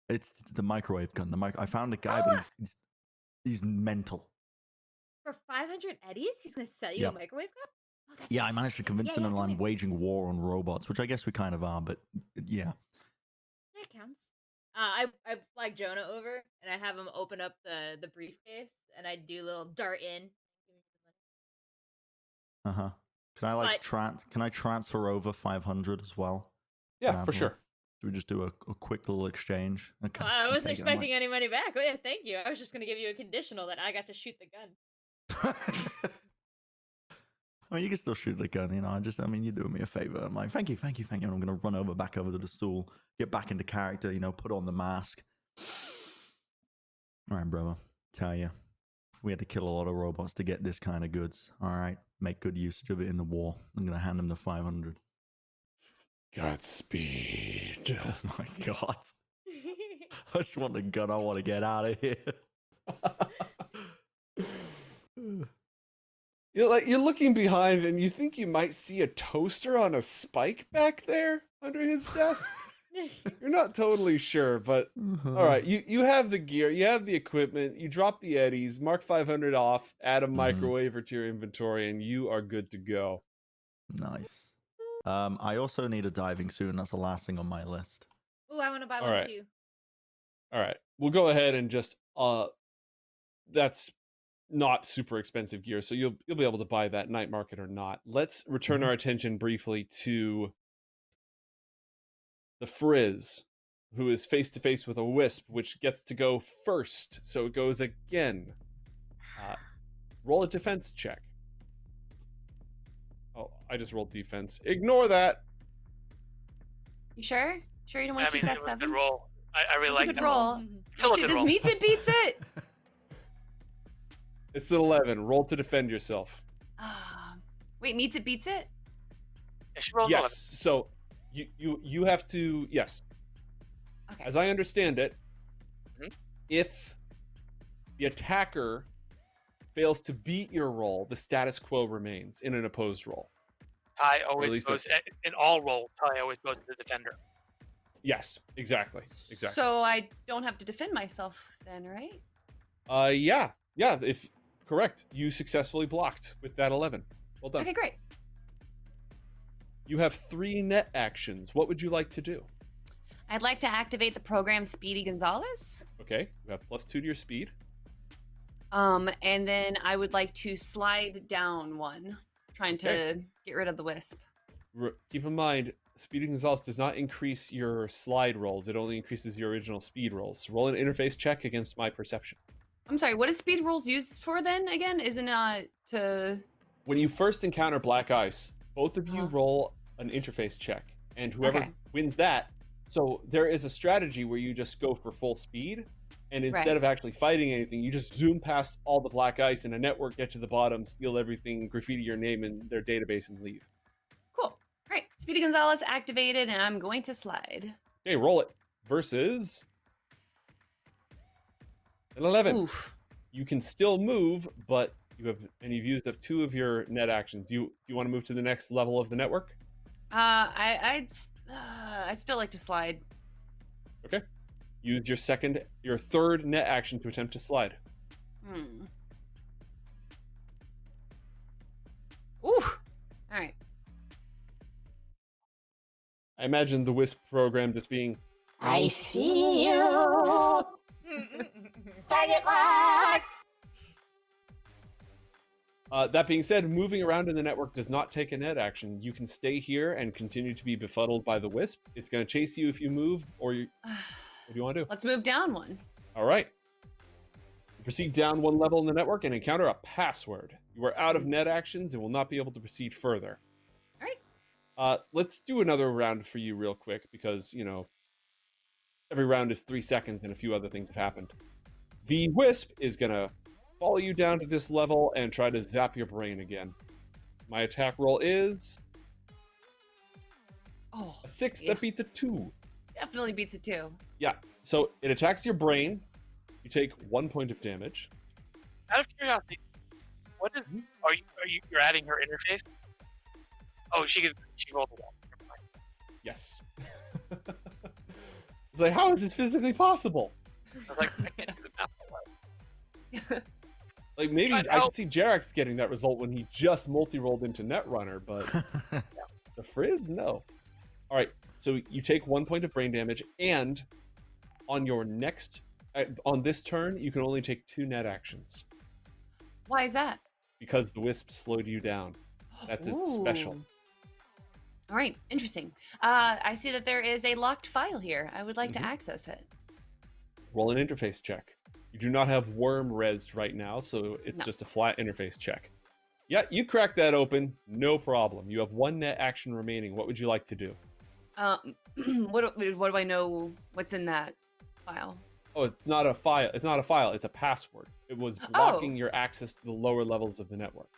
It's the microwave gun. I found a guy, but he's mental. For 500 eddies, he's gonna sell you a microwave gun? Oh, I managed to convince him that I'm waging war on robots, which I guess we kind of are, but yeah. That counts. I flag Jonah over and I have him open up the briefcase and I do a little dart in. Can I transfer over 500 as well? Yeah, for sure. Should we just do a quick little exchange? Okay. I wasn't expecting any money back. Oh, yeah, thank you. I was just gonna give you a conditional that I got to shoot the gun. I mean, you can still shoot the gun, you know. You're doing me a favor. I'm like, thank you. And I'm gonna run back over to the stool, get back into character, you know, put on the mask. All right, brother. Tell you, we had to kill a lot of robots to get this kind of goods. All right, make good usage of it in the war. I'm gonna hand them the 500. Godspeed. Oh my God. I just want the gun. I want to get out of here. You're looking behind and you think you might see a toaster on a spike back there under his desk. You're not totally sure, but all right. You have the gear, you have the equipment, you drop the eddies, mark 500 off, add a microwaver to your inventory, and you are good to go. Nice. I also need a diving suit, and that's the last thing on my list. Ooh, I want to buy All one right. too. All right. We'll go ahead and just that's not super expensive gear, so you'll be able to buy that night market or not. Let's return our attention briefly to the Frizz, who is face to face with a Wisp, which gets to go first. So it goes again. Roll a defense check. Oh, I just rolled defense. Ignore that. You sure? Sure you don't want I to mean, keep it that was a 7? good roll. I really It's a like good that roll. Still a Shit, good this roll. meets it beats it. It's an 11. Roll to defend yourself. Wait, meets it beats it? Yeah, she rolled Yes. So you have to, yes. Okay. As I understand it, Mhm. if the attacker fails to beat your roll, the status quo remains in an opposed roll. Ty Or at always least goes in all rolls. Ty always goes to the defender. Yes, exactly. So I don't have to defend myself then, right? Yeah. If correct, you successfully blocked with that 11. Well done. Okay, great. You have 3 net actions. What would you like to do? I'd like to activate the program Speedy Gonzalez. Okay, you have +2 to your speed. And then I would like to slide down one, trying to get rid of the wisp. Keep in mind, Speed Gonzalez does not increase your slide rolls. It only increases your original speed rolls. Roll an interface check against my perception. I'm sorry, what is speed rolls used for then again? Isn't it to... When you first encounter black ice, both of you roll an interface check, and whoever wins that. So there is a strategy where you just go for full speed, and instead of actually fighting anything, you just zoom past all the black ice in a network, get to the bottom, steal everything, graffiti your name in their database, and leave. Cool. Great. Speedy Gonzalez activated, and I'm going to slide. Okay, roll it. Versus an 11. Oof. You can still move, but you've used up 2 of your net actions. Do you want to move to the next level of the network? I'd still like to slide. Okay. Use your third net action to attempt to slide. Ooh. All right. I imagine the Wisp program just being, I see you. Target locked. That being said, moving around in the network does not take a net action. You can stay here and continue to be befuddled by the Wisp. It's going to chase you if you move, or what do you want to do? Let's move down one. All right. You proceed down 1 level in the network and encounter a password. You are out of net actions and will not be able to proceed further. All right. Let's do another round for you real quick because, every round is 3 seconds and a few other things have happened. The Wisp is going to follow you down to this level and try to zap your brain again. My attack roll is a 6 that beats a 2. Definitely beats it too. Yeah, so it attacks your brain. You take 1 point of damage. Out of curiosity, what is? Are you're adding her interface? Oh, she rolled the wall. Never mind. Yes. It's like, how is this physically possible? I was like, I can't do the math that well. Like, maybe I could see Jerax getting that result when he just multi-rolled into Netrunner, but the Frizz, no. All right, so you take 1 point of brain damage, and on this turn, you can only take 2 net actions. Why is that? Because the Wisp slowed you down. That's its special. All right, interesting. I see that there is a locked file here. I would like to access it. Roll an interface check. You do not have worm resed right now, so it's just a flat interface check. Yeah, you crack that open, no problem. You have 1 net action remaining. What would you like to do? What do I know what's in that file? Oh, it's not a file. It's not a file. It's a password. It was blocking your access to the lower levels of the network.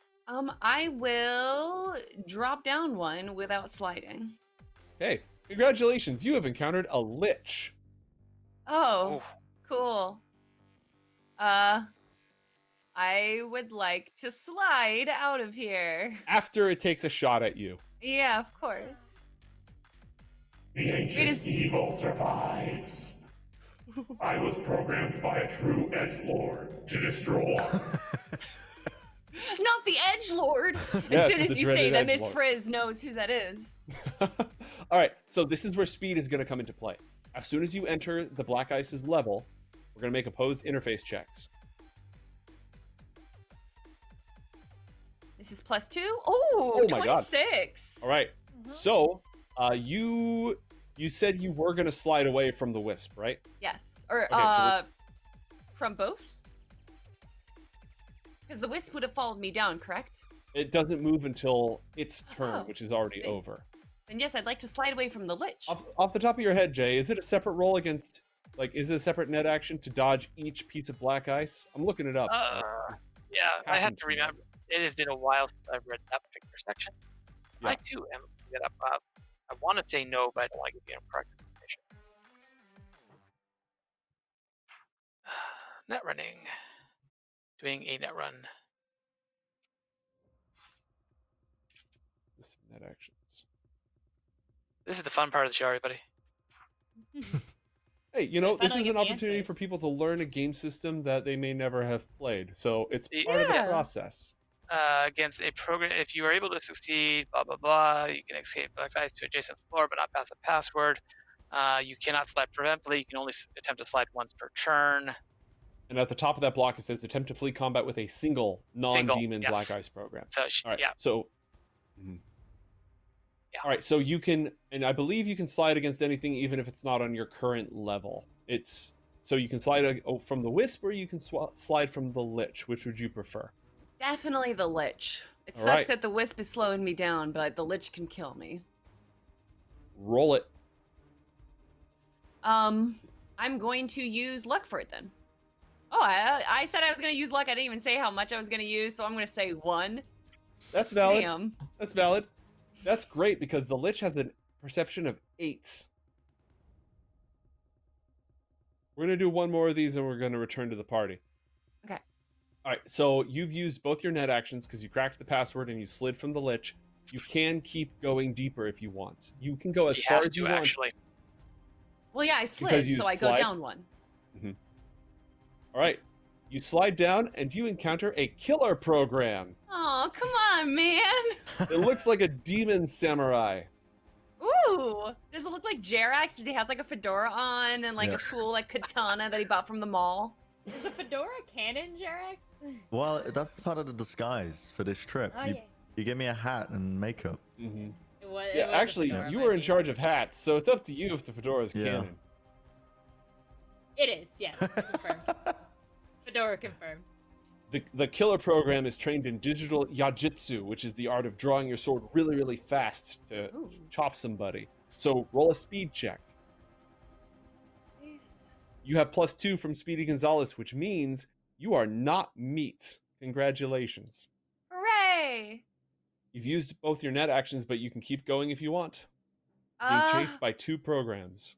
I will drop down 1 without sliding. Hey, congratulations. You have encountered a lich. Oh, cool. I would like to slide out of here. After it takes a shot at you. Yeah, of course. The ancient evil survives. I was programmed by a true edgelord to destroy. Not the edgelord. Yes, As soon the as you say dreaded that, Miss edgelord. Frizz knows who that is. All right, so this is where speed is going to come into play. As soon as you enter the Black Ice's level, we're going to make opposed interface checks. This is +2. Oh, my God. 26. All right, so you said you were going to slide away from the wisp, right? Yes. Or Okay, so from both? Because the wisp would have followed me down, correct? It doesn't move until its turn, Oh, which is already okay. over. Then yes, I'd like to slide away from the lich. Off the top of your head, Jay, is it a separate roll against, like, is it a separate net action to dodge each piece of black ice? I'm looking it up. Yeah, I had Happened to to me. remember. It has been a while since I've read that particular section. Yeah. I too am looking it up. I want to say no, but I don't want to give you incorrect information. Net running. Doing a net run. List of net actions. This is the fun part of the show, everybody. Hey, you know, this finally is get an the opportunity for answers. people to learn a game system that they may never have played. So it's part of the Yeah. process. Against a program, if you are able to succeed, blah blah blah, you can escape black ice to adjacent floor, but not pass a password. You cannot slide preemptively. You can only attempt to slide once per turn. And at the top of that block, it says attempt to flee combat with a single non-demon yes. black ice program. So All right, yeah, so. Yeah. All right, so you can, and I believe you can slide against anything even if it's not on your current level. So you can slide from the wisp or you can slide from the lich. Which would you prefer? Definitely the lich. It All sucks right. that the wisp is slowing me down, but the lich can kill me. Roll it. I'm going to use luck for it then. Oh, I said I was going to use luck. I didn't even say how much I was going to use, so I'm going to say 1. That's valid. Damn. That's valid. That's great because the lich has a perception of 8. We're going to do one more of these and we're going to return to the party. Okay. All right, so you've used both your net actions because you cracked the password and you slid from the lich. You can keep going deeper if you want. You can go as he far has as you to want. actually. Well, yeah, I Because slid, you so I go slide? down 1. All right, you slide down and you encounter a killer program. Oh, come on, man. It looks like a demon samurai. Ooh, does it look like Jerax? Does he has like a fedora on and like Yeah. a cool like katana that he bought from the mall? Is the fedora canon, Jerax? Well, that's part of the disguise for this trip. Oh, you, yeah. you give me a hat and makeup. Mm-hmm. It was, Yeah, actually, you were in charge of hats, so it's up to you if the fedora is Yeah. canon. It is, yes. Confirmed. Fedora confirmed. The killer program is trained in digital yajitsu, which is the art of drawing your sword really, really fast to Ooh. chop somebody. So roll a speed check. Nice. You have +2 from Speedy Gonzalez, which means you are not meat. Congratulations. Hooray! You've used both your net actions, but you can keep going if you want. Being chased by 2 programs.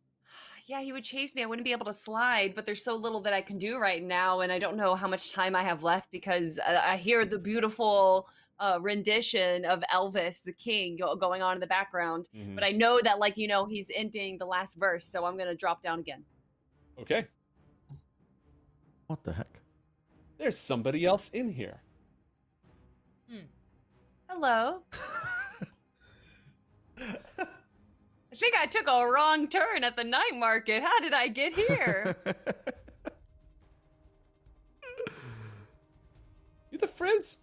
Yeah, he would chase me. I wouldn't be able to slide, but there's so little that I can do right now, and I don't know how much time I have left because I hear the beautiful rendition of Elvis, the king, going on in the background. Mhm. But I know that, like, you know, he's ending the last verse, so I'm going to drop down again. Okay. What the heck? There's somebody else in here. Hello. I think I took a wrong turn at the night market. How did I get here? You the Frizz?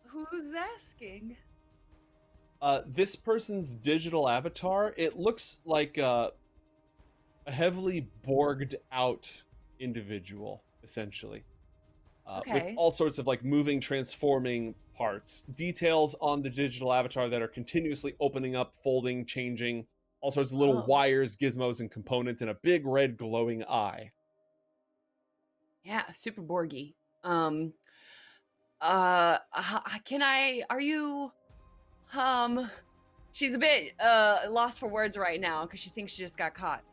Who's asking? This person's digital avatar, it looks like a heavily borged out individual, essentially. With Okay. all sorts of like moving, transforming parts. Details on the digital avatar that are continuously opening up, folding, changing. All sorts of little Oh. wires, gizmos, and components, and a big red glowing eye. Yeah, super Borgy. Can I, are you, she's a bit, lost for words right now because she thinks she just got caught.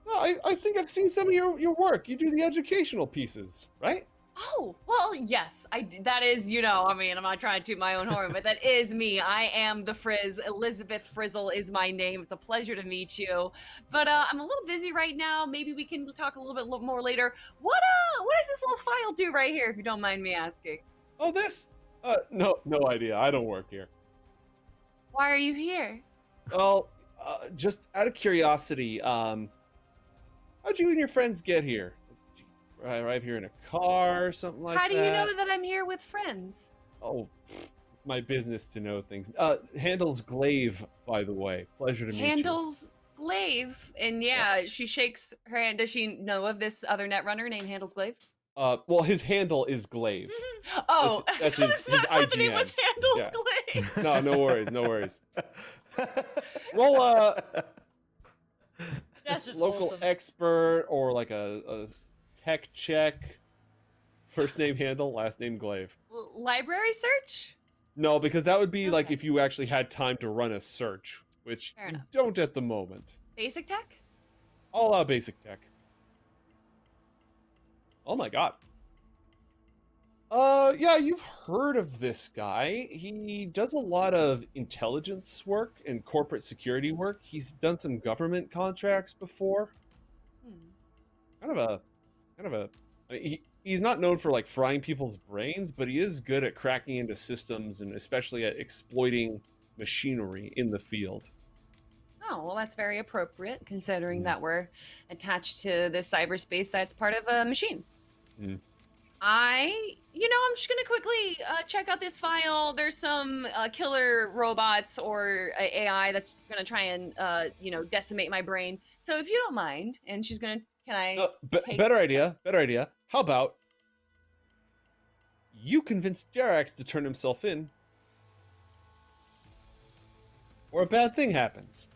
No, I think I've seen some of your work. You do the educational pieces, right? Oh, well, yes, that is, I mean, I'm not trying to toot my own horn, but that is me. I am the Frizz. Elizabeth Frizzle is my name. It's a pleasure to meet you. But I'm a little busy right now. Maybe we can talk a little bit more later. What does this little file do right here, if you don't mind me asking? Oh, this? No idea. I don't work here. Why are you here? Well, just out of curiosity, how'd you and your friends get here? Did you arrive here in a car or something like that? How do you know that I'm here with friends? Oh, it's my business to know things. Handles Glaive, by the way. Pleasure to meet you. Handles Glaive. And yeah, she shakes her hand. Does she know of this other netrunner named Handles Glaive? Well, his handle is Glaive. Oh, that's his I thought the IGN. name was Handles Glaive. No worries. Roll That's just local wholesome. expert or like a tech check. First name Handle, last name Glaive. Library search? No, because that would be like Okay. if you actually had time to run a search, which Fair you enough. don't at the moment. Basic tech? All out basic tech. Oh my god. Yeah, you've heard of this guy. He does a lot of intelligence work and corporate security work. He's done some government contracts before. Kind of a. I mean, he's not known for like frying people's brains, but he is good at cracking into systems and especially at exploiting machinery in the field. Oh, well, that's very appropriate considering that we're attached to this cyberspace that's part of a machine. Mm. I'm just going to quickly check out this file. There's some killer robots or AI that's going to try and, decimate my brain. So if you don't mind, and she's going to, can I take... Better idea. How about you convince Jerax to turn himself in, or a bad thing happens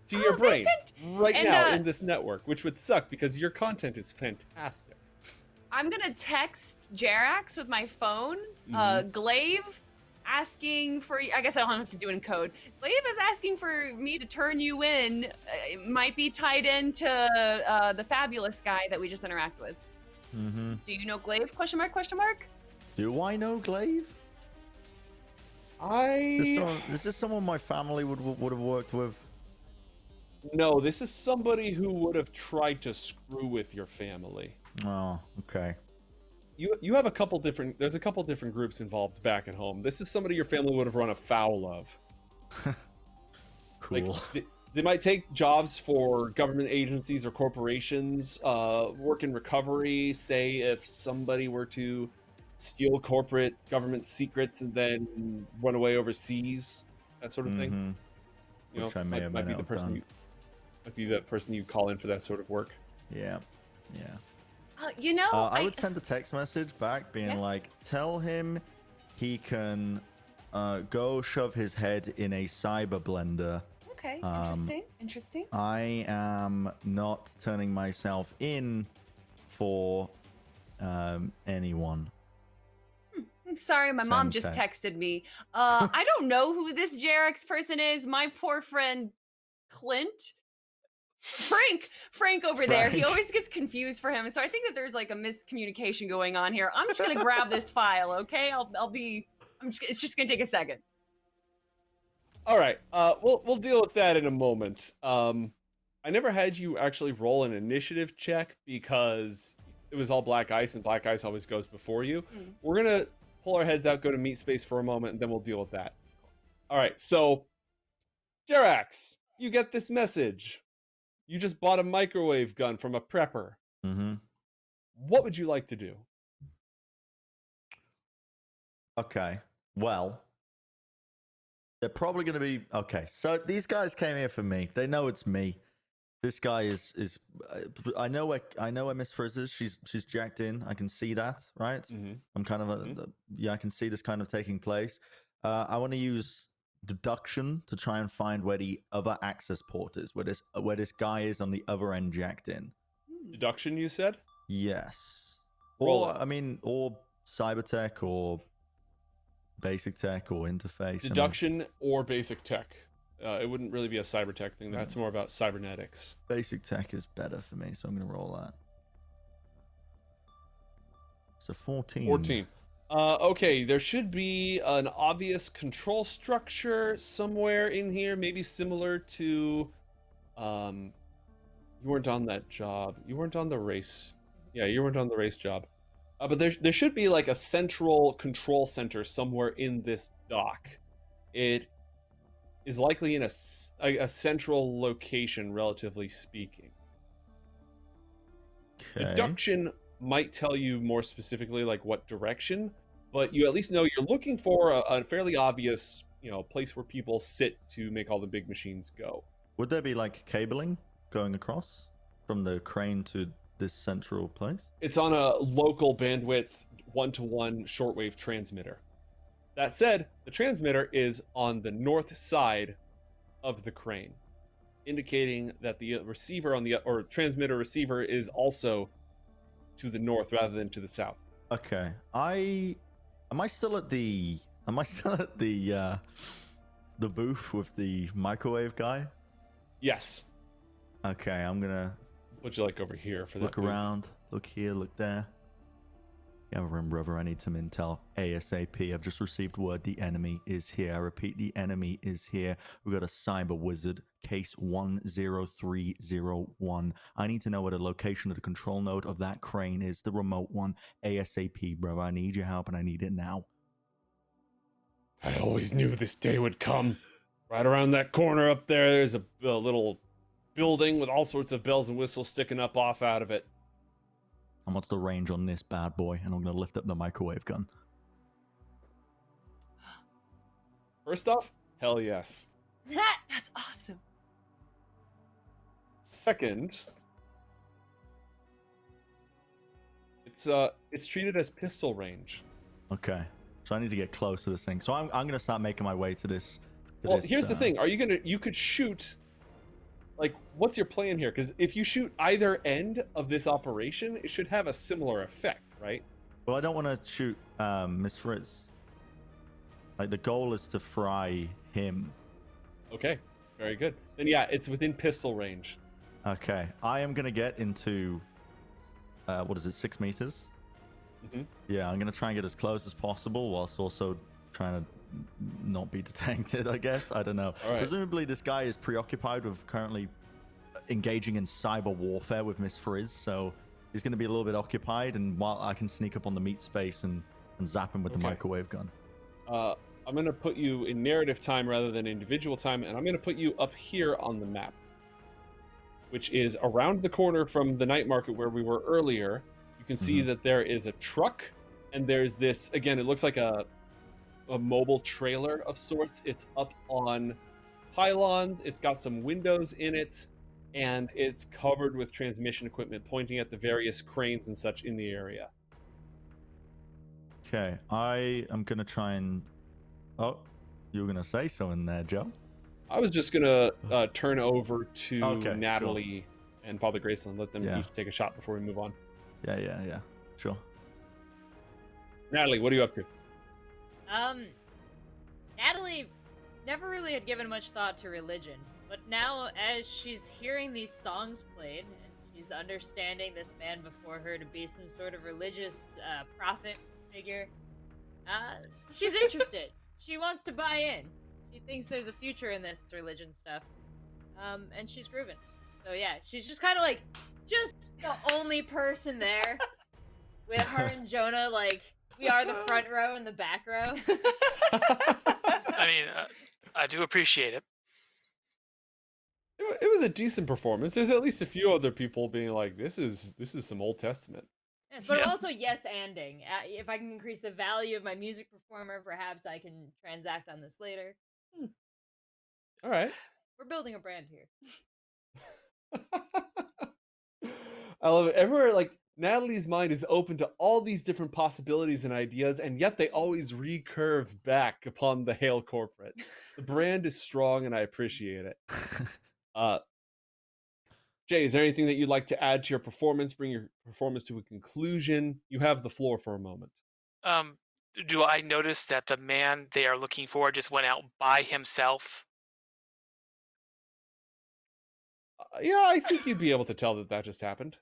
to your brain right now in this network, which would suck because your content is fantastic. I'm gonna text Jerax with my phone, Glaive, asking for, I guess I don't have to do it in code. Glaive is asking for me to turn you in. It might be tied into the fabulous guy that we just interacted with. Mm-hmm. Do you know Glaive? ? Do I know Glaive? Is this someone my family would have worked with? No, this is somebody who would have tried to screw with your family. Oh, okay. You have there's a couple different groups involved back at home. This is somebody your family would have run afoul of. Cool. Like, they might take jobs for government agencies or corporations, work in recovery, say if somebody were to steal corporate government secrets and then run away overseas, that sort of thing. You Which know, I may or may might be not the have person done. might be the person you call in for that sort of work. Yeah. I would send a text message back being like, tell him he can go shove his head in a cyber blender. Okay, interesting. I am not turning myself in for anyone. I'm sorry, my mom Send just text. texted me. I don't know who this Jerax person is. My poor friend Clint. Frank over there. He Frank. always gets confused for him. So I think that there's like a miscommunication going on here. I'm just gonna grab this file, okay? It's just gonna take a second. All right. We'll deal with that in a moment. I never had you actually roll an initiative check because it was all black ice, and black ice always goes before you. We're gonna pull our heads out, go to meat space for a moment, and then we'll deal with that. All right. So, Jerax, you get this message. You just bought a microwave gun from a prepper. Mm-hmm. What would you like to do? Okay. Well, they're probably going to be okay. So these guys came here for me. They know it's me. This guy is. I know where Miss Frizz is. She's jacked in. I can see that, right? Mm-hmm. I'm kind of I can see this kind of taking place. I want to use deduction to try and find where the other access port is, where this guy is on the other end jacked in. Deduction, you said? Yes. Roll Or it. or cyber tech or basic tech or interface. Deduction or basic tech. It wouldn't really be a cyber tech thing. That's more about cybernetics. Basic tech is better for me, so I'm going to roll that. So 14. 14. Okay, there should be an obvious control structure somewhere in here, maybe similar to, you weren't on that job. You weren't on the race. Yeah, you weren't on the race job. But there should be like a central control center somewhere in this dock. It is likely in a central location, relatively speaking. Okay. Deduction might tell you more specifically like what direction, but you at least know you're looking for a fairly obvious, place where people sit to make all the big machines go. Would there be like cabling going across from the crane to this central place? It's on a local bandwidth 1-to-1 shortwave transmitter. That said, the transmitter is on the north side of the crane, indicating that the receiver or transmitter receiver is also to the north rather than to the south. Okay. Am I still at the booth with the microwave guy? Yes. Okay, I'm gonna What'd you like over here for that? look around, look here, look there. Yeah, brother, I need some intel ASAP. I've just received word the enemy is here. I repeat, the enemy is here. We got a cyber wizard, case 10301. I need to know where the location of the control node of that crane is, the remote one. ASAP, brother. I need your help and I need it now. I always knew this day would come. Right around that corner up there, there's a little building with all sorts of bells and whistles sticking up off out of it. And what's the range on this bad boy? And I'm going to lift up the microwave gun. First off, hell yes. That's awesome. Second, it's treated as pistol range. Okay. So I need to get close to this thing. So I'm going to start making my way to this. Here's the thing. You could shoot, like, what's your plan here? Because if you shoot either end of this operation, it should have a similar effect, right? Well, I don't want to shoot Miss Frizz. Like, the goal is to fry him. Okay, very good. Then yeah, it's within pistol range. Okay. I am going to get into, 6 meters? Mm-hmm. Yeah, I'm going to try and get as close as possible whilst also trying to not be detected, I guess. I don't know. All right. Presumably this guy is preoccupied with currently engaging in cyber warfare with Miss Frizz, so he's going to be a little bit occupied, and while I can sneak up on the meat space and zap him with the microwave gun. I'm going to put you in narrative time rather than individual time, and I'm going to put you up here on the map, which is around the corner from the night market where we were earlier. You can see that there is a truck, and there's this, again, it looks like a mobile trailer of sorts. It's up on pylons, it's got some windows in it, and it's covered with transmission equipment pointing at the various cranes and such in the area. Okay, I am going to try and... Oh, you were going to say so in there, Joe? I was just going to turn over to Okay, Natalie and Father Graceland, let them Yeah. each take a shot before we move on. Yeah. Sure. Natalie, what are you up to? Natalie never really had given much thought to religion, but now as she's hearing these songs played, and she's understanding this man before her to be some sort of religious prophet figure, she's interested. She wants to buy in. She thinks there's a future in this religion stuff, and she's grooving. So yeah, she's just kind of like, just the only person there, with her and Jonah, like, we are the front row and the back row. I mean, I do appreciate it. It was a decent performance. There's at least a few other people being like, this is some Old Testament. But also yes-anding. If I can increase the value of my music performer, perhaps I can transact on this later. All right. We're building a brand here. I love it. Everywhere, like, Natalie's mind is open to all these different possibilities and ideas, and yet they always recurve back upon the Hail corporate. The brand is strong, and I appreciate it. Jay, is there anything that you'd like to add to your performance? Bring your performance to a conclusion. You have the floor for a moment. Do I notice that the man they are looking for just went out by himself? Yeah, I think you'd be able to tell that just happened.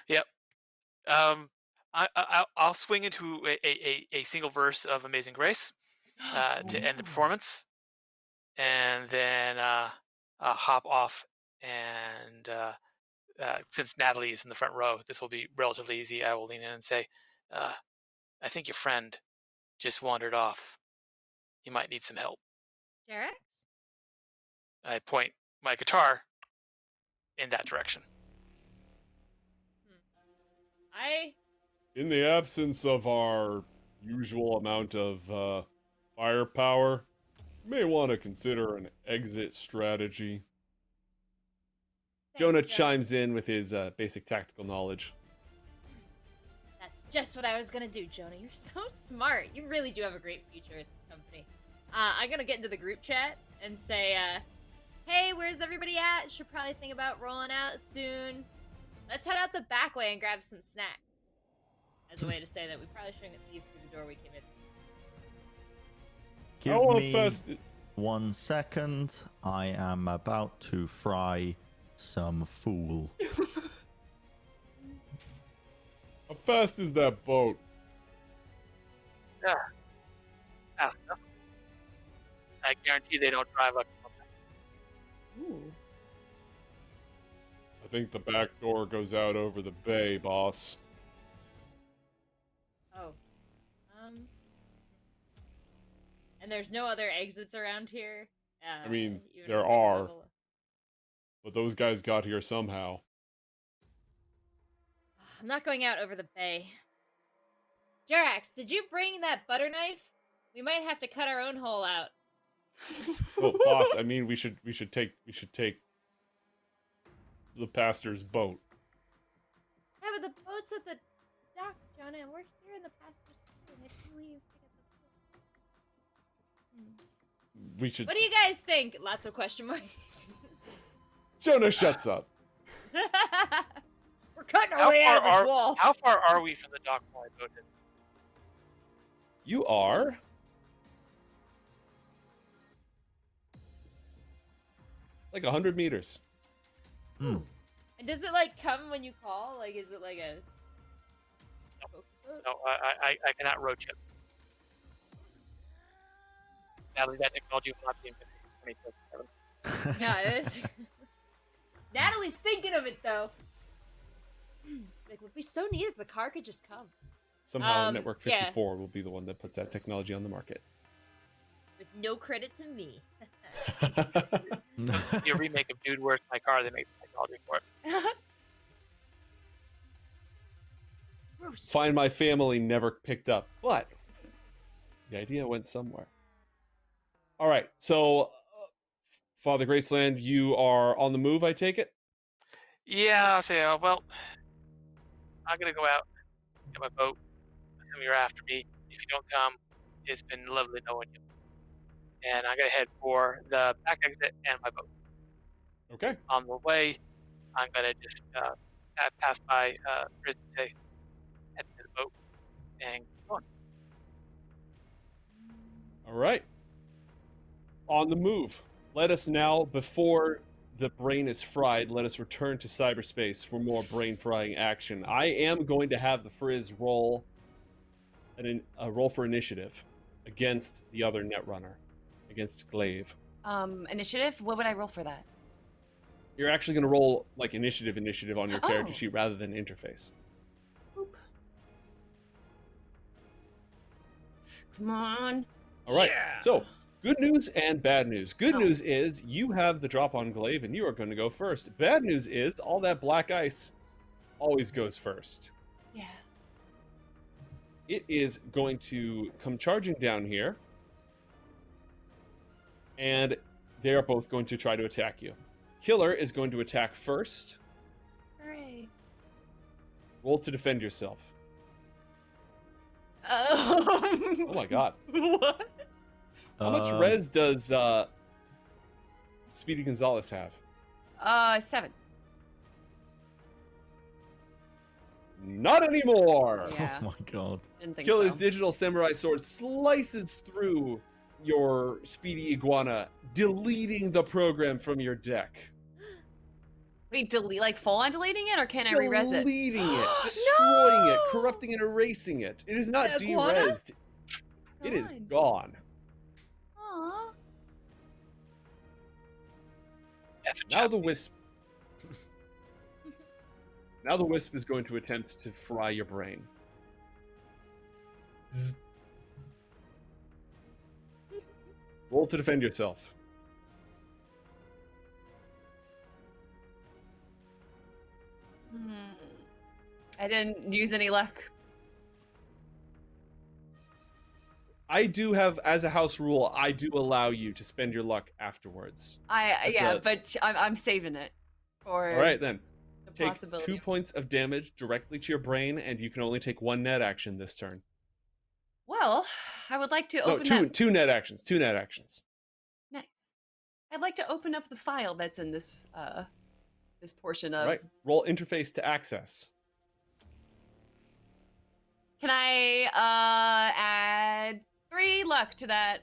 Yep. I'll swing into a single verse of Amazing Grace to end the performance, and then hop off. And since Natalie is in the front row, this will be relatively easy. I will lean in and say, I think your friend just wandered off. You might need some help. Jerax? I point my guitar in that direction. In the absence of our usual amount of firepower, you may want to consider an exit strategy. Jonah chimes in with his basic tactical knowledge. That's just what I was gonna do, Jonah. You're so smart. You really do have a great future at this company. I'm gonna get into the group chat and say, hey, where's everybody at? Should probably think about rolling out soon. Let's head out the back way and grab some snacks. As a way to say that we probably shouldn't leave through the door we came in. Give me 1 second. I am about to fry some fool. How fast is that boat? Yeah. Fast enough. I guarantee they don't drive up. Ooh. I think the back door goes out over the bay, boss. Oh. And there's no other exits around here? I mean, even there at are. second level? But those guys got here somehow. I'm not going out over the bay. Jerax, did you bring that butter knife? We might have to cut our own hole out. Well, boss, I mean, we should take the pastor's boat. Yeah, but the boat's at the dock, Jonah, and we're here in the pastor's boat. We have to leave to get the boat. We should. What do you guys think? Lots of question marks. Jonah shuts up. We're cutting our way out of this wall. How far are we from the dock where my boat is? You are. Like 100 meters. Hmm. And does it like come when you call? Like, is it like a? No, I cannot road trip. Natalie, that technology will not be in 2027. Yeah, it is. Natalie's thinking of it though. Like, would be so neat if the car could just come. Somehow, Network 54 will be the one that puts that technology on the market. With no credit to me. Be a remake of Dude, Where's My Car? They make the technology for it. Find My Family never picked up, but the idea went somewhere. All right, so Father Graceland, you are on the move, I take it? Yeah, I'll say, well, I'm gonna go out, get my boat. Assume you're after me. If you don't come, it's been lovely knowing you. And I'm gonna head for the back exit and my boat. Okay. On the way, I'm gonna just pass by prison, say, head to the boat, and go on. All right. On the move. Let us now, before the brain is fried, let us return to cyberspace for more brain frying action. I am going to have the Frizz roll a roll for initiative against the other Netrunner, against Glaive. Initiative? What would I roll for that? You're actually going to roll like initiative on your character Oh. sheet rather than interface. Boop. Come on. All right. Yeah. So, good news and bad news. Good news is you have the drop on Glaive and you are going to go first. Bad news is all that black ice always goes first. Yeah. It is going to come charging down here. And they are both going to try to attack you. Killer is going to attack first. Hooray. Roll to defend yourself. Oh my god. What? How much res does Speedy Gonzalez have? 7. Not anymore! Yeah. Oh my god. Didn't think Killer's so. digital samurai sword slices through your Speedy Iguana, deleting the program from your deck. Wait, delete like full on deleting it, or can I re-res it? Deleting it, destroying it, No! corrupting and erasing it. It is not The iguana? derezzed. It is gone. Aw. Now the wisp. Now the wisp is going to attempt to fry your brain. Zzz. Roll to defend yourself. I didn't use any luck. I do have, as a house rule, I do allow you to spend your luck afterwards. But I'm saving it for All right, then. the Take possibility. 2 points of damage directly to your brain, and you can only take 1 net action this turn. Well, I would like to No, open that. two net actions. 2 net actions. Nice. I'd like to open up the file that's in this this portion of. All right. Roll interface to access. Can I add 3 luck to that?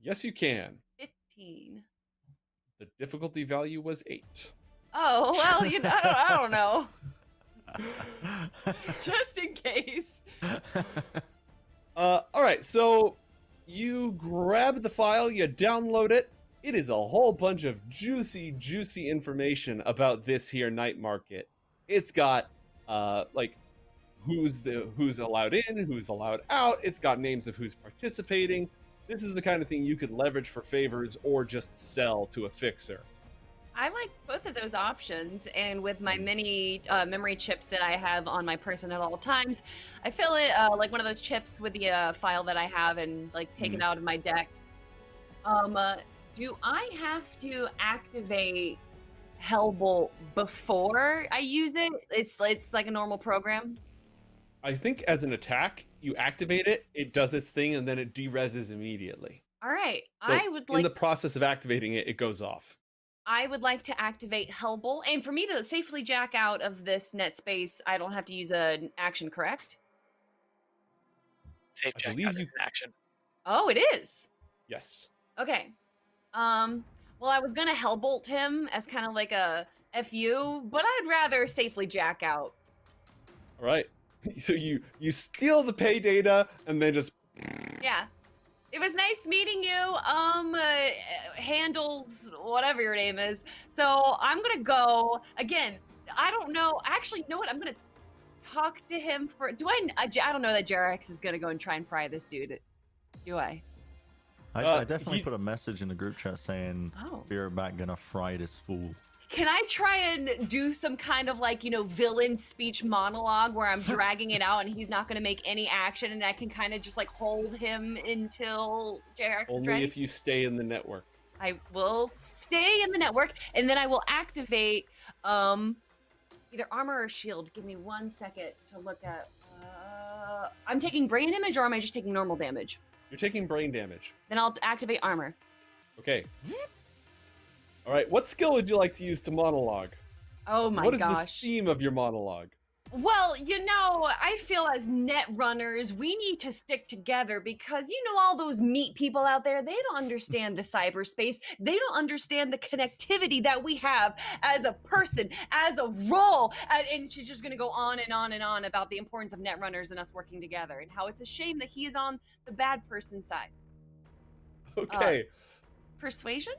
Yes, you can. 15. The difficulty value was 8. Oh well, I don't know. Just in case. All right. So you grab the file, you download it. It is a whole bunch of juicy information about this here night market. It's got like who's allowed in, who's allowed out. It's got names of who's participating. This is the kind of thing you could leverage for favors or just sell to a fixer. I like both of those options, and with my many memory chips that I have on my person at all times, I fill it like one of those chips with the file that I have and like take it out of my deck. Do I have to activate Hellbolt before I use it? It's like a normal program. I think as an attack, you activate it, it does its thing, and then it derezzes immediately. All right, So I would like. in the process of activating it, it goes off. I would like to activate Hellbolt, and for me to safely jack out of this net space, I don't have to use an action, correct? Safe I check believe out you- in action. Oh, it is. Yes. Okay. Well, I was gonna Hellbolt him as kind of like a FU, but I'd rather safely jack out. All right. So you steal the pay data and then just Yeah. It was nice meeting you. Handles, whatever your name is. So I'm gonna go again. I don't know. Actually, you know what? I'm gonna talk to him for. I don't know that Jerax is gonna go and try and fry this dude. Do I? I definitely put a message in the group chat saying, Oh. "Be right back, gonna fry this fool." Can I try and do some kind of like, villain speech monologue where I'm dragging it out and he's not going to make any action and I can kind of just like hold him until Jerax is only ready? if you stay in the network. I will stay in the network and then I will activate either armor or shield. Give me 1 second to look at. I'm taking brain damage or am I just taking normal damage? You're taking brain damage. Then I'll activate armor. Okay. All right. What skill would you like to use to monologue? Oh my What is the gosh. theme of your monologue? Well, I feel as net runners, we need to stick together because all those meat people out there, they don't understand the cyberspace. They don't understand the connectivity that we have as a person, as a role. And she's just going to go on and on and on about the importance of net runners and us working together and how it's a shame that he is on the bad person side. Okay. Persuasion?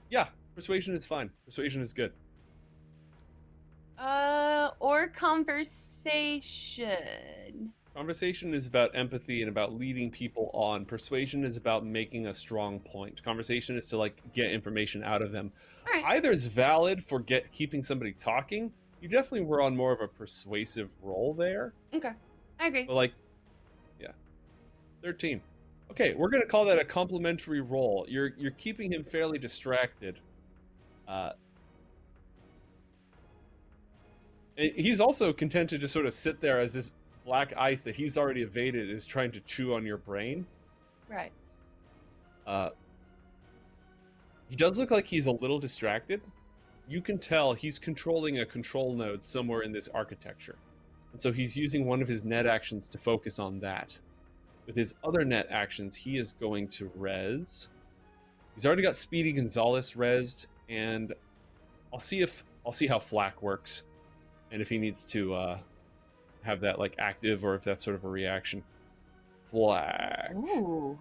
Yeah. Persuasion is fine. Persuasion is good. Or conversation. Conversation is about empathy and about leading people on. Persuasion is about making a strong point. Conversation is to get information out of them. All right. Either is valid for keeping somebody talking. You definitely were on more of a persuasive role there. Okay. I agree. But 13. Okay, we're gonna call that a complimentary role. You're keeping him fairly distracted. And he's also content to just sort of sit there as this black ice that he's already evaded is trying to chew on your brain. Right. He does look like he's a little distracted. You can tell he's controlling a control node somewhere in this architecture. And so he's using one of his net actions to focus on that. With his other net actions, he is going to res. He's already got Speedy Gonzalez resed, and I'll see how flak works, and if he needs to have that like active or if that's sort of a reaction. Flak. Ooh.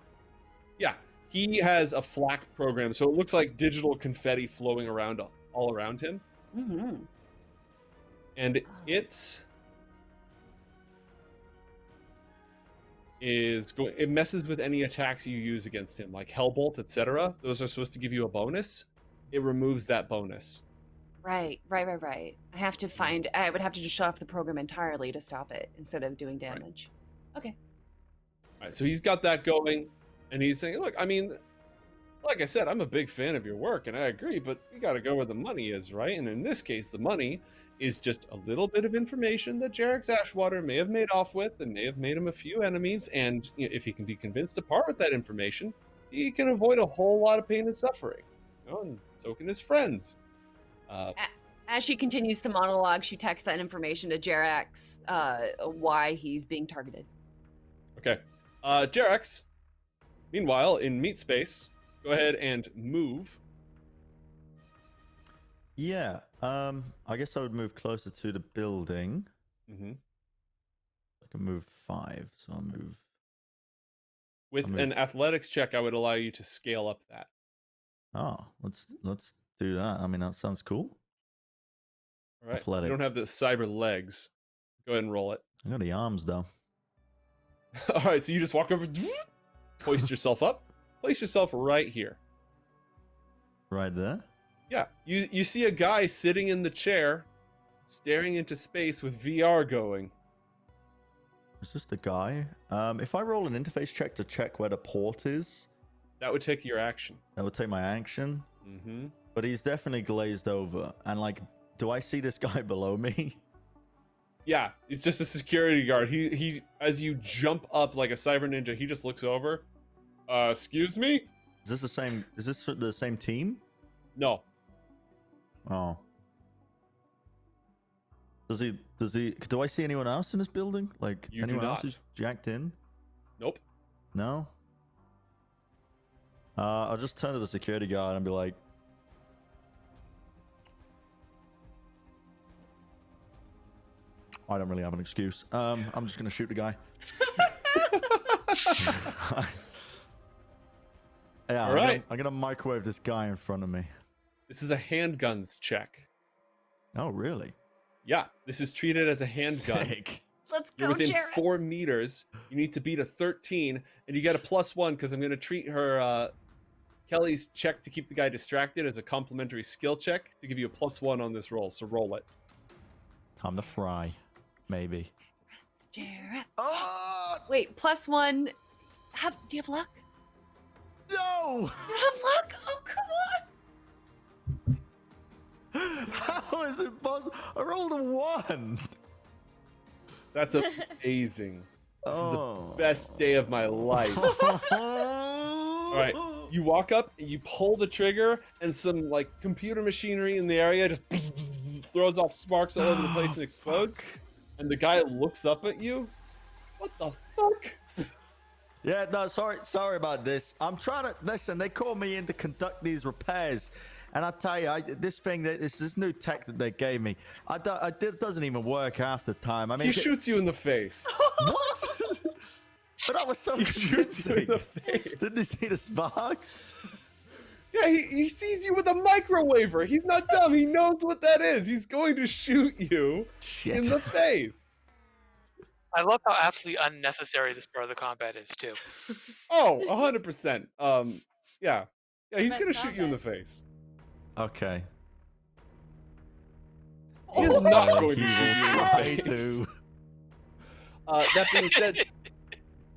Yeah, he has a flak program, so it looks like digital confetti flowing around all around him, Mm-hmm. and it messes with any attacks you use against him, like Hellbolt, etc. Those are supposed to give you a bonus. It removes that bonus. Right. I would have to just shut off the program entirely to stop it instead of doing damage. Okay. All right, so he's got that going, and he's saying, look, I mean, like I said, I'm a big fan of your work, and I agree, but we got to go where the money is, right? And in this case, the money is just a little bit of information that Jerax Ashwater may have made off with and may have made him a few enemies, and if he can be convinced to part with that information, he can avoid a whole lot of pain and suffering. And so can his friends. As she continues to monologue, she texts that information to Jerax, why he's being targeted. Okay. Jerax, meanwhile, in meat space, go ahead and move. Yeah. I guess I would move closer to the building. Mm-hmm. I can move 5, so I'll move. With an athletics check, I would allow you to scale up that. Oh, let's do that. I mean, that sounds cool. All right. Athletics. You don't have the cyber legs. Go ahead and roll it. I got the arms though. All right, so you just walk over, hoist yourself up, place yourself right here. Right there. Yeah, you see a guy sitting in the chair, staring into space with VR going. Is this the guy? If I roll an interface check to check where the port is, That would take your action. that would take my action. Mm-hmm. But he's definitely glazed over. And like, do I see this guy below me? Yeah, he's just a security guard. He as you jump up like a cyber ninja, he just looks over. Excuse me? Is this the same? Is this the same team? No. Oh. Do I see anyone else in this building? Like You do anyone else not. who's jacked in? Nope. No? I'll just turn to the security guard and be like, I don't really have an excuse. I'm just gonna shoot the guy. Yeah, All right. I'm gonna microwave this guy in front of me. This is a handguns check. Oh, really? Yeah, this is treated as a handgun. Sick. Let's You're go, within Jerax. 4 meters. You need to beat a 13, and you get a +1 because I'm going to treat her Kelly's check to keep the guy distracted as a complimentary skill check to give you a +1 on this roll. So roll it. Time to fry, maybe. It's Jerax. Oh Wait, +1. Do you have luck? no! You have luck? Oh, come on. How is it possible? I rolled a 1. That's amazing. This is Oh. the best day of my life. All right, you walk up and you pull the trigger, and some like computer machinery in the area just throws off sparks all over the place and explodes. And the guy looks up at you. What the fuck? Yeah, no, sorry about this. I'm trying to listen. They called me in to conduct these repairs, and I tell you, this new tech that they gave me, it doesn't even work half the time. I mean, He shoots you in the face. what? But that was so He shoots you in convincing. the face. Didn't he see the sparks? Yeah, he sees you with a microwaver. He's not dumb. He knows what that is. He's going to shoot you Shit. in the face. I love how absolutely unnecessary this part of the combat is too. Oh, 100%. Yeah, he's Best gonna shoot you in the combat. face. Okay. He is not going to He shoot you in will the try face. to. That being said,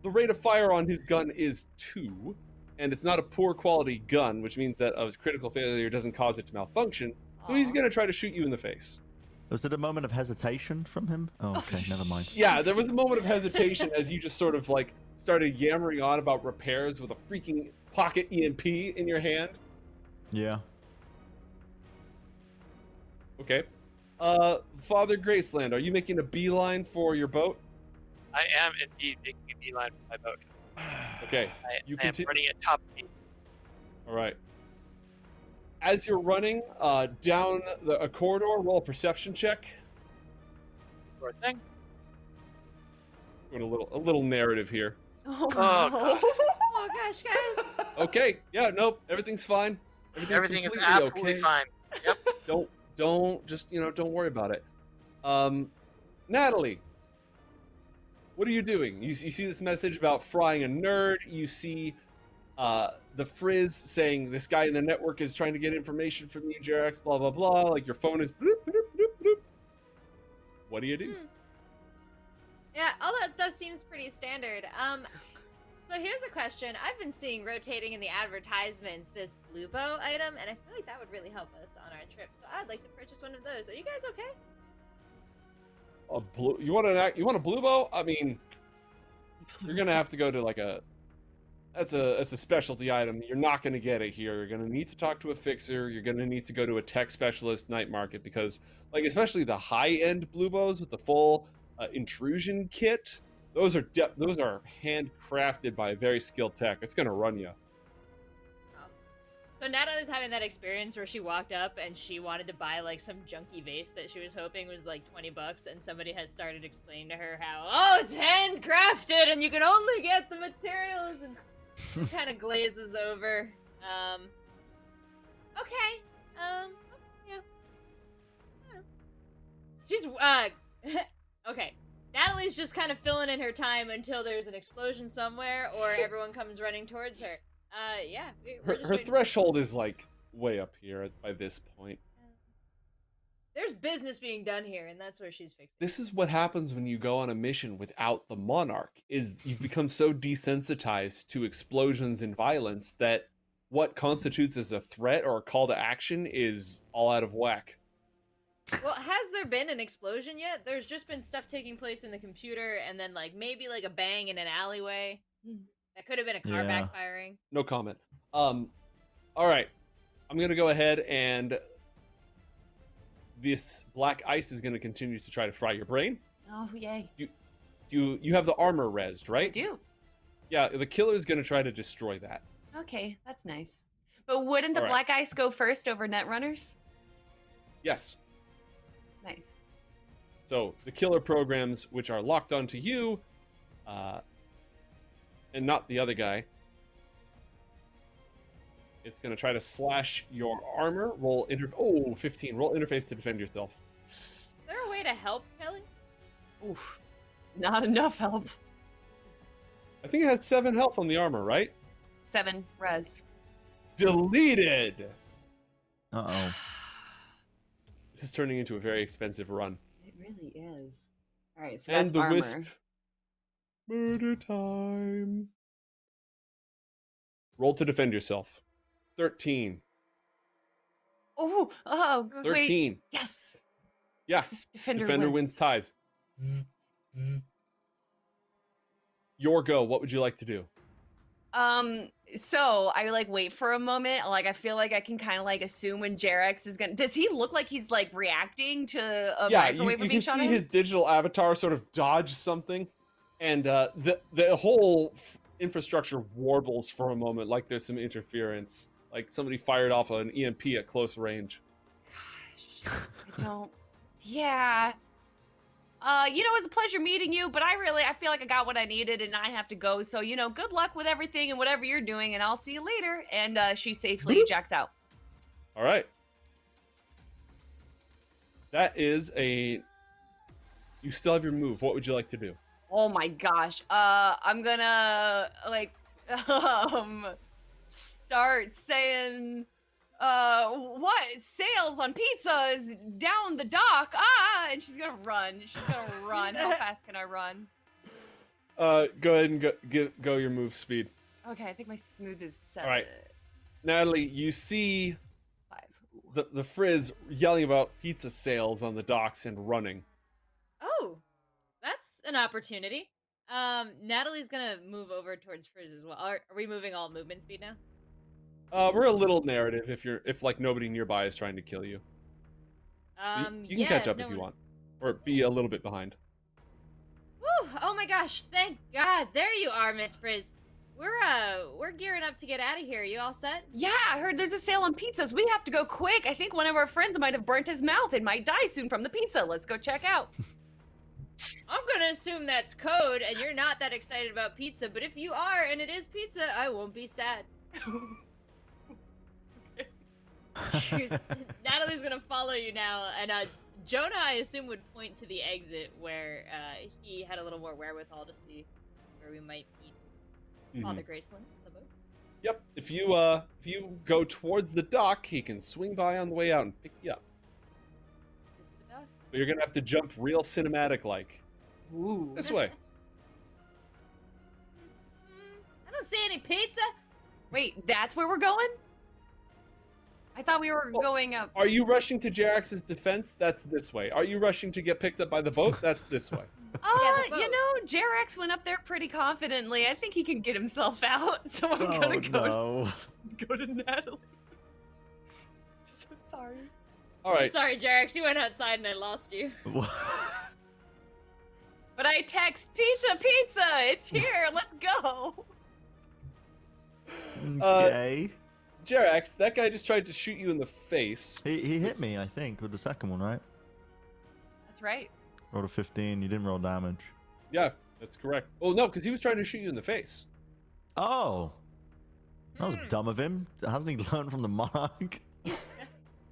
the rate of fire on his gun is 2, and it's not a poor quality gun, which means that a critical failure doesn't cause it to malfunction. So he's Aw. gonna try to shoot you in the face. Was it a moment of hesitation from him? Oh, okay, never mind. Yeah, there was a moment of hesitation as you just sort of like started yammering on about repairs with a freaking pocket EMP in your hand. Yeah. Okay. Father Graceland, are you making a beeline for your boat? I am indeed making a beeline for my boat. Okay. I You am conti- running at top speed. All right. As you're running down a corridor, roll a perception check. Sure thing. Doing a little narrative here. Oh, Oh, no. God. Oh gosh, guys. Okay, yeah, nope, everything's fine. Everything is completely absolutely okay. fine. Yep. Don't just don't worry about it. Natalie, what are you doing? You see this message about frying a nerd. You see the Frizz saying this guy in the network is trying to get information from you, Jerax, blah blah blah. Like your phone is bloop bloop bloop bloop. What do you do? Yeah, all that stuff seems pretty standard. So here's a question. I've been seeing rotating in the advertisements this blue bow item, and I feel like that would really help us on our trip. So I'd like to purchase one of those. Are you guys okay? A blue? You want a blue bow? I mean, you're gonna have to go to like a. That's a specialty item. You're not gonna get it here. You're gonna need to talk to a fixer. You're gonna need to go to a tech specialist night market because, like, especially the high-end blue bows with the full intrusion kit. Those are handcrafted by a very skilled tech. It's gonna run you. So Natalie's having that experience where she walked up and she wanted to buy like some junky vase that she was hoping was like $20, and somebody has started explaining to her how, oh, it's handcrafted and you can only get the materials, and she kind of glazes over. Okay. Yeah. She's okay. Natalie's just kind of filling in her time until there's an explosion somewhere or everyone comes running towards her. Yeah. Her threshold is like way up here by this point. There's business being done here, and that's where she's fixing. This is what happens when you go on a mission without the Monarch, is you become so desensitized to explosions and violence that what constitutes as a threat or a call to action is all out of whack. Well, has there been an explosion yet? There's just been stuff taking place in the computer, and then like maybe like a bang in an alleyway. That could have been a car backfiring. No comment. All right. I'm going to go ahead and this black ice is going to continue to try to fry your brain. Oh, yay. You have the armor rezzed, right? I do. Yeah, the killer's going to try to destroy that. Okay, that's nice. But wouldn't the black ice go first over Netrunners? Yes. Nice. So the killer programs, which are locked onto you, and not the other guy, it's going to try to slash your armor. Roll 15. Roll interface to defend yourself. Is there a way to help, Kelly? Oof. Not enough help. I think it has 7 health on the armor, right? 7 res. Deleted! Uh-oh. This is turning into a very expensive run. It really is. All right, so And that's the armor. wisp. Murder time. Roll to defend yourself. 13. Oh, 13. Wait. Yes. Yeah. Defender wins ties. Zzz, zzz. Your go. What would you like to do? So I like wait for a moment. Like I feel like I can kind of like assume when Jerax is gonna. Does he look like he's like reacting to a microwave you being can shot see at him? his digital avatar sort of dodge something, and the whole infrastructure warbles for a moment, like there's some interference, like somebody fired off an EMP at close range. Gosh, I don't. Yeah. It was a pleasure meeting you, but I feel like I got what I needed and I have to go. So, good luck with everything and whatever you're doing, and I'll see you later. And she safely jacks out. All right. That is a. You still have your move. What would you like to do? Oh my gosh. I'm gonna start saying, what sales on pizza is down the dock? And she's gonna run. How fast can I run? Go ahead and go your move speed. Okay, I think my smooth is 7. All right. Natalie, you see 5. Ooh. the Frizz yelling about pizza sales on the docks and running. Oh, that's an opportunity. Natalie's gonna move over towards Frizz as well. Are we moving all movement speed now? We're a little narrative if like nobody nearby is trying to kill you. So you can catch up if you want, or be a little bit behind. Woo! Oh my gosh! Thank God! There you are, Miss Frizz. we're gearing up to get out of here. You all set? Yeah, I heard there's a sale on pizzas. We have to go quick. I think one of our friends might have burnt his mouth and might die soon from the pizza. Let's go check out. I'm gonna assume that's code, and you're not that excited about pizza. But if you are, and it is pizza, I won't be sad. Natalie's gonna follow you now, and Jonah, I assume, would point to the exit where he had a little more wherewithal to see where we might meet Father Graceland on the boat. Yep. If you go towards the dock, he can swing by on the way out and pick you up. Is the dock? But you're gonna have to jump real cinematic-like. Ooh. This way. I don't see any pizza. Wait, that's where we're going? I thought we were Well, going up. Are you rushing to Jerax's defense? That's this way. Are you rushing to get picked up by the boat? That's this way. the boat. You know, Jerax went up there pretty confidently. I think he can get himself out. So I'm Oh, gonna no. go to Natalie. I'm so sorry. All right. Sorry, Jerax, you went outside and I lost you. But I text pizza, it's here. Let's go. Okay. Jerax, that guy just tried to shoot you in the face. He hit me, I think, with the second one, right? That's right. Rolled a 15. You didn't roll damage. Yeah, that's correct. Well, no, because he was trying to shoot you in the face. Oh. That was dumb of him. Hasn't he learned from the monarch?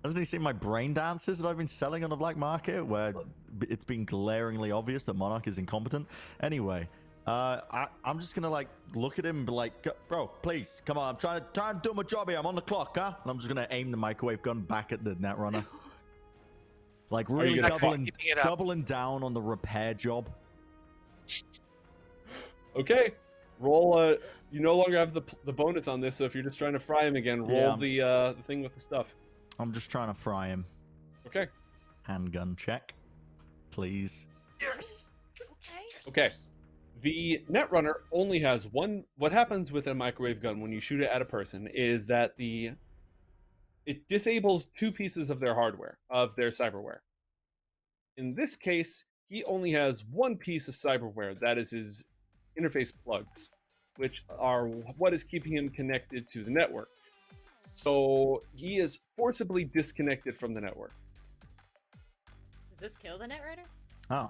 Hasn't he seen my brain dances that I've been selling on the black market where it's been glaringly obvious that Monarch is incompetent? Anyway, I'm just going to like look at him and be like, bro, please, come on. I'm trying to do my job here. I'm on the clock, huh? And I'm just going to aim the microwave gun back at the Netrunner. Like really doubling down on the repair job. Okay. Roll you no longer have the bonus on this, so if you're just trying to fry him again, roll the thing with the stuff. I'm just trying to fry him. Okay. Handgun check, please. Yes. Okay. The Netrunner only has one. What happens with a microwave gun when you shoot it at a person is that it disables two pieces of their hardware, of their cyberware. In this case, he only has one piece of cyberware, that is his interface plugs, which are what is keeping him connected to the network. So he is forcibly disconnected from the network. Does this kill the Netrunner? Oh,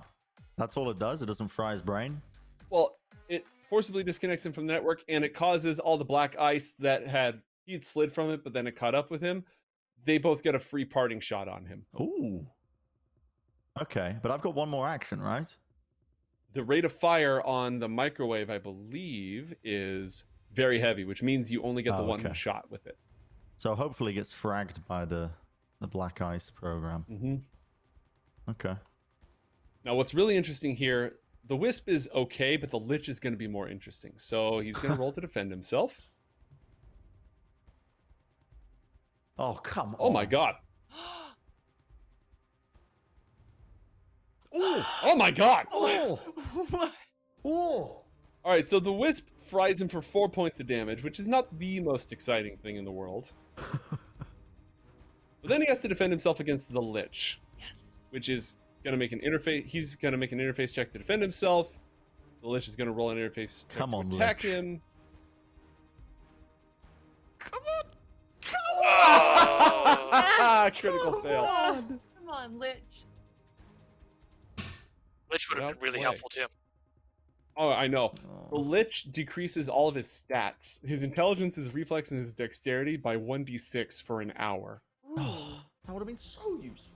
that's all it does? It doesn't fry his brain? Well, it forcibly disconnects him from the network, and it causes all the black ice that he'd slid from it, but then it caught up with him. They both get a free parting shot on him. Ooh. Okay, but I've got one more action, right? The rate of fire on the microwave, I believe, is very heavy, which means you only get the one shot with it. So hopefully it gets fragged by the Black Ice program. Mm-hmm. Okay. Now, what's really interesting here, the Wisp is okay, but the Lich is going to be more interesting. So he's going to roll to defend himself. Oh, come on. Oh, my God. Ooh, oh, my God. Oh. Oh. All right, so the Wisp fries him for 4 points of damage, which is not the most exciting thing in the world. But then he has to defend himself against the Lich. Yes. Which is going to make an interface. He's going to make an interface check to defend himself. The Lich is going to roll an interface check to attack him. Come on. Oh! Critical fail. Come on, Lich. Which would have been really helpful too. Oh, I know. The Lich decreases all of his stats. His intelligence, his reflex, and his dexterity by 1d6 for an hour. Oh, that would have been so useful.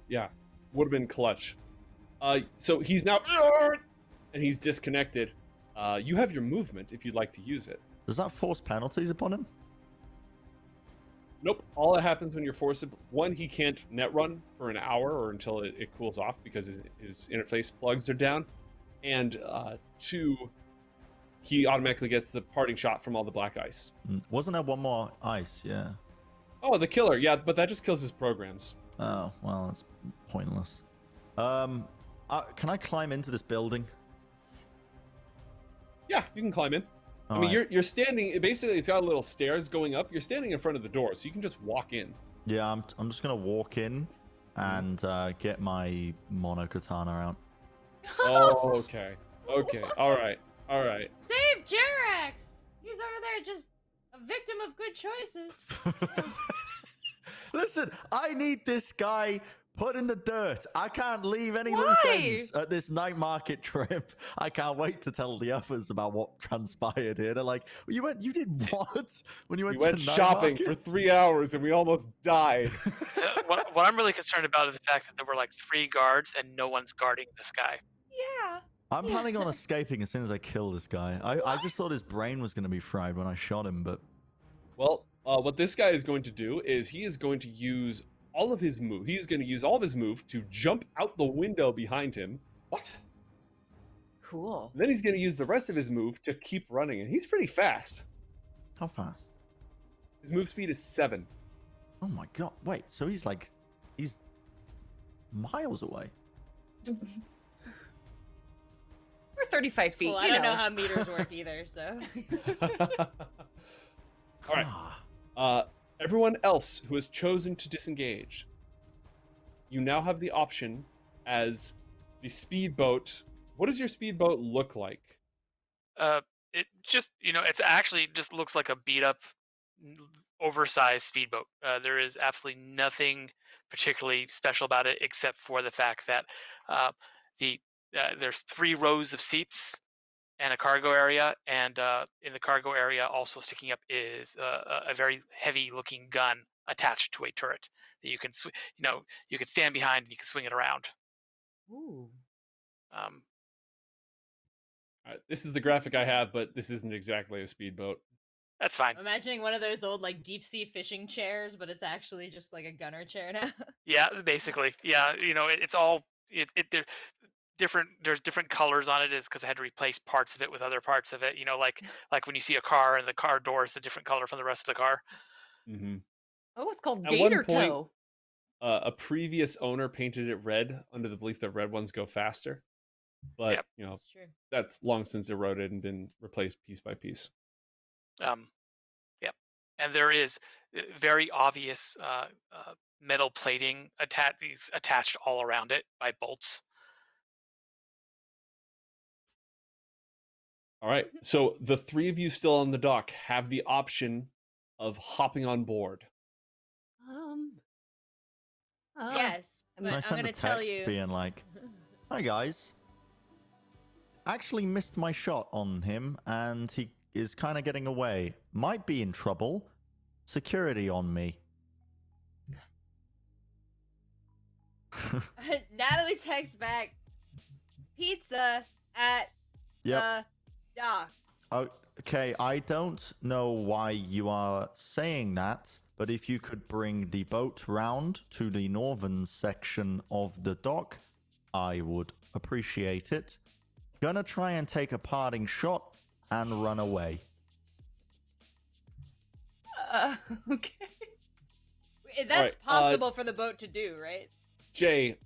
Yeah, would have been clutch. So he's now... And he's disconnected. You have your movement if you'd like to use it. Does that force penalties upon him? Nope. All that happens when you're forced... One, he can't net run for an hour or until it cools off because his interface plugs are down. And two, he automatically gets the parting shot from all the black ice. Wasn't there one more ice? Yeah. Oh, the killer. Yeah, but that just kills his programs. Oh, well, that's pointless. Can I climb into this building? Yeah, you can climb in. All I mean, right. you're standing... Basically, it's got little stairs going up. You're standing in front of the door, so you can just walk in. Yeah, I'm just going to walk in and get my monokatana out. Oh, okay. Okay. All right. Save Jerax! there just a victim of good choices. Listen, I need this guy put in the dirt. I can't leave any Why? loose ends at this night market trip. I can't wait to tell the others about what transpired here. They're like, you did what? When you We went went to night shopping market? for 3 hours and we almost died. So what I'm really concerned about is the fact that there were like 3 guards and no one's guarding this guy. Yeah. I'm planning on escaping as soon as I kill this guy. I just thought his brain was going to be fried when I shot him, but... Well, what this guy is going to do is he is going to use all of his move. He's going to use all of his move to jump out the window behind him. What? Cool. And then he's going to use the rest of his move to keep running, and he's pretty fast. How fast? His move speed is 7. Oh my god. Wait, so he's miles away. We're 35 feet. Well, I you don't know how meters work either, so. All right. Everyone else who has chosen to disengage, you now have the option as the speedboat. What does your speedboat look like? It just, it's actually just looks like a beat up, oversized speedboat. There is absolutely nothing particularly special about it except for the fact that there's 3 rows of seats and a cargo area, and in the cargo area also sticking up is a very heavy looking gun attached to a turret that you can you can stand behind and you can swing it around. Ooh. This is the graphic I have, but this isn't exactly a speedboat. That's fine. I'm imagining one of those old like deep sea fishing chairs, but it's actually just like a gunner chair now. Yeah, basically. Yeah, it's all there's different colors on it, is because I had to replace parts of it with other parts of it. Like when you see a car and the car door is a different color from the rest of the car. Mm-hmm. Oh, it's called At Gator one point, Toe. A previous owner painted it red under the belief that red ones go faster, but Yep. That's true. that's long since eroded and been replaced piece by piece. Yep. And there is very obvious metal plating attached all around it by bolts. All right, so the 3 of you still on the dock have the option of hopping on board. Yes, And but I I'm sent gonna a tell text you. being like, "Hi guys, actually missed my shot on him, and he is kind of getting away. Might be in trouble. Security on me." Natalie texts back, "Pizza at Yep. the docks." Okay, I don't know why you are saying that, but if you could bring the boat round to the northern section of the dock, I would appreciate it. Gonna try and take a parting shot and run away. Okay. That's Alright, possible for the boat to do, right? Jay,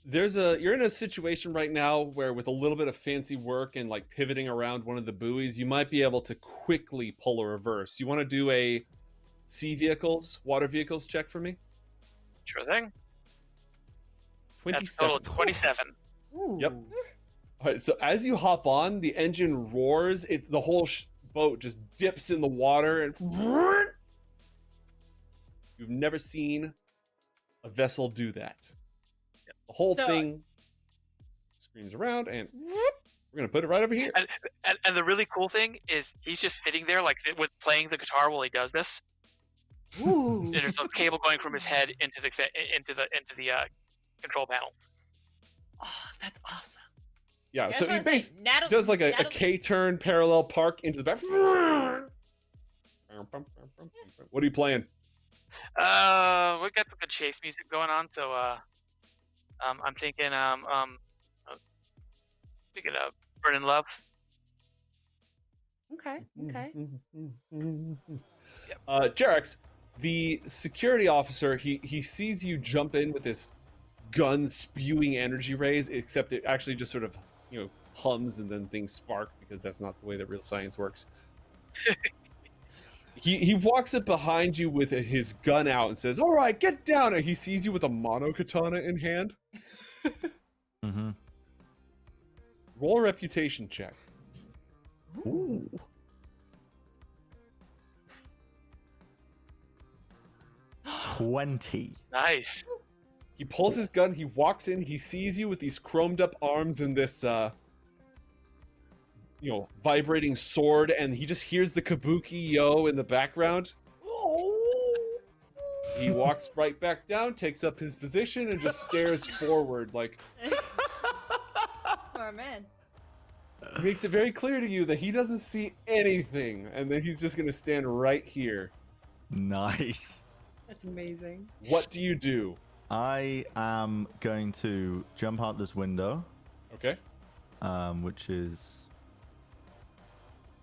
you're in a situation right now where with a little bit of fancy work and like pivoting around one of the buoys, you might be able to quickly pull a reverse. You want to do a water vehicles check for me? Sure thing. 27. That's total 27. Ooh. Yep. All right, so as you hop on, the engine roars. The whole boat just dips in the water, and you've never seen a vessel do that. The whole thing screams around, and we're gonna put it right over here. And the really cool thing is he's just sitting there like with playing the guitar while he does this. Ooh. And there's a cable going from his head into the control panel. Oh, that's awesome. Yeah, I so just he wanna say, basically does like a K-turn parallel park into the back. What are you playing? We got some good chase music going on, so I'm thinking Burning Love. Okay. Okay. Jerax, the security officer, he sees you jump in with this gun spewing energy rays, except it actually just sort of, hums and then things spark, because that's not the way that real science works. He walks up behind you with his gun out and says, "All right, get down." And he sees you with a mono katana in hand. Mm-hmm. Roll a reputation check. Ooh. 20. Nice. He pulls his gun, he walks in, he sees you with these chromed up arms and this, vibrating sword, and he just hears the kabuki yo in the background. He walks right back down, takes up his position, and just stares forward like... Smart man. He makes it very clear to you that he doesn't see anything, and then he's just gonna stand right here. Nice. That's amazing. What do you do? I am going to jump out this window, Okay. which is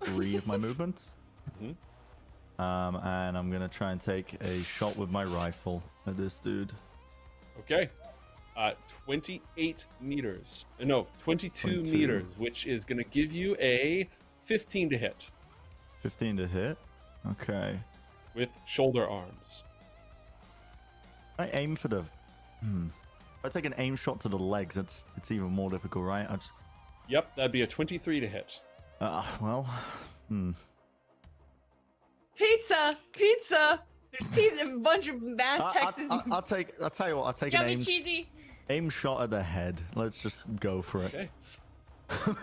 3 of my movement. Mhm. And I'm going to try and take a shot with my rifle at this dude. Okay. 28 meters. No, 22 22. meters, which is gonna give you a 15 to hit 15 to hit. Okay. with shoulder arms. I aim for the... If I take an aim shot to the legs, it's even more difficult, right? Yep, that'd be a 23 to hit. Well... Pizza! There's pizza, a bunch of mass Texas. I'll tell you what, I'll take an Yummy cheesy. aim shot at the head. Let's just go for it. Okay.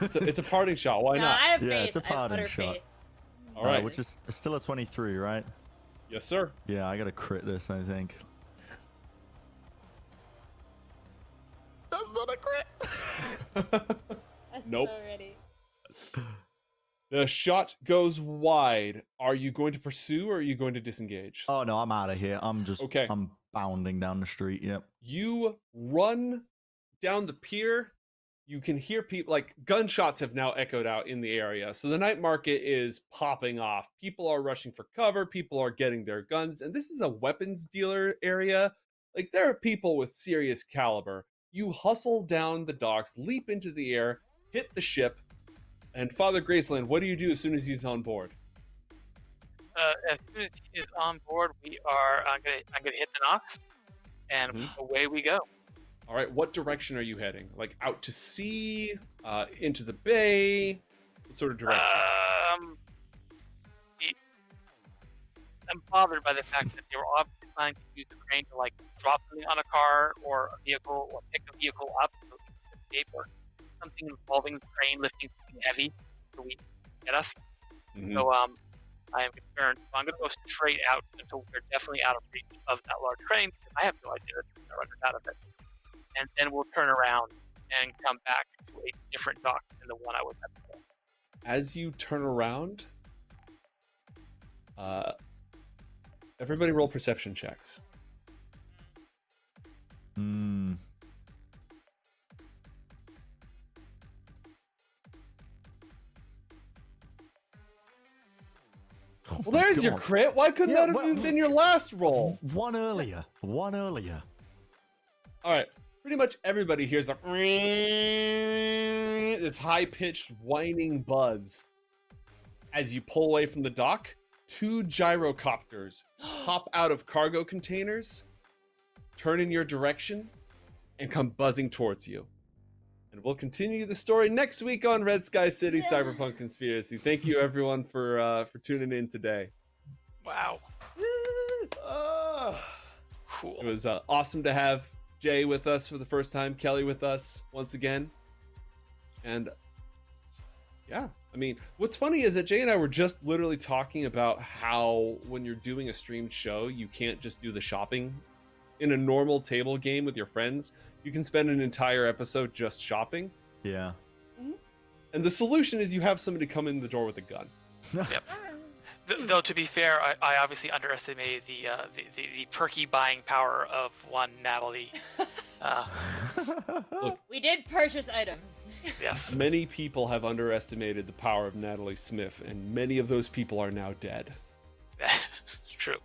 It's a parting shot. Why No, not? I have Yeah, faith. it's a I have parting utter shot. faith. All right. Which is still a 23, right? Yes, sir. Yeah, I gotta crit this, I think. That's not a crit! That's Nope. so ready. The shot goes wide. Are you going to pursue or are you going to disengage? Oh no, I'm out of here. Okay. I'm bounding down the street, yep. You run down the pier. You can hear people, like gunshots have now echoed out in the area. So the night market is popping off. People are rushing for cover. People are getting their guns. And this is a weapons dealer area. Like there are people with serious caliber. You hustle down the docks, leap into the air, hit the ship. And Father Graceland, what do you do as soon as he's on board? As soon as he is on board, I'm gonna hit the knocks, and away we go. All right, what direction are you heading? Like out to sea, into the bay? What sort of direction? I'm bothered by the fact that they were obviously planning to use the crane to like drop something on a car or a vehicle or pick a vehicle up so we can escape, or something involving the crane lifting something heavy so we can get us. So I am concerned. So I'm going to go straight out until we're definitely out of reach of that large crane, because I have no idea that we're going to run out of it. And then we'll turn around and come back to a different dock than the one I was at before. As you turn around, everybody roll perception checks. Oh Well, there's my your God. crit. Why couldn't Yeah, that have been your last roll? One earlier. All right. Pretty much everybody hears a this high-pitched whining buzz as you pull away from the dock. 2 gyrocopters hop out of cargo containers, turn in your direction, and come buzzing towards you. And we'll continue the story next week on Red Sky City Cyberpunk Conspiracy. Thank you, everyone, for tuning in today. Wow. Cool. It was awesome to have Jay with us for the first time, Kelly with us once again. And yeah, I mean, what's funny is that Jay and I were just literally talking about how when you're doing a streamed show, you can't just do the shopping. In a normal table game with your friends, you can spend an entire episode just shopping. Yeah. And the solution is you have somebody come in the door with a gun. Yep. Though to be fair, I obviously underestimated the perky buying power of one Natalie. Look, We did purchase items. Yes. many people have underestimated the power of Natalie Smith, and many of those people are now dead. It's true.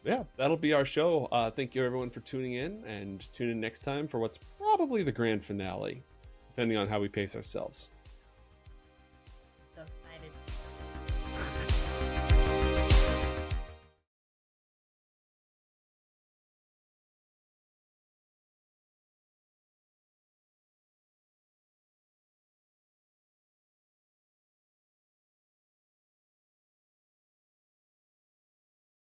Yeah, that'll be our show. Thank you everyone for tuning in, and tune in next time for what's probably the grand finale, depending on how we pace ourselves.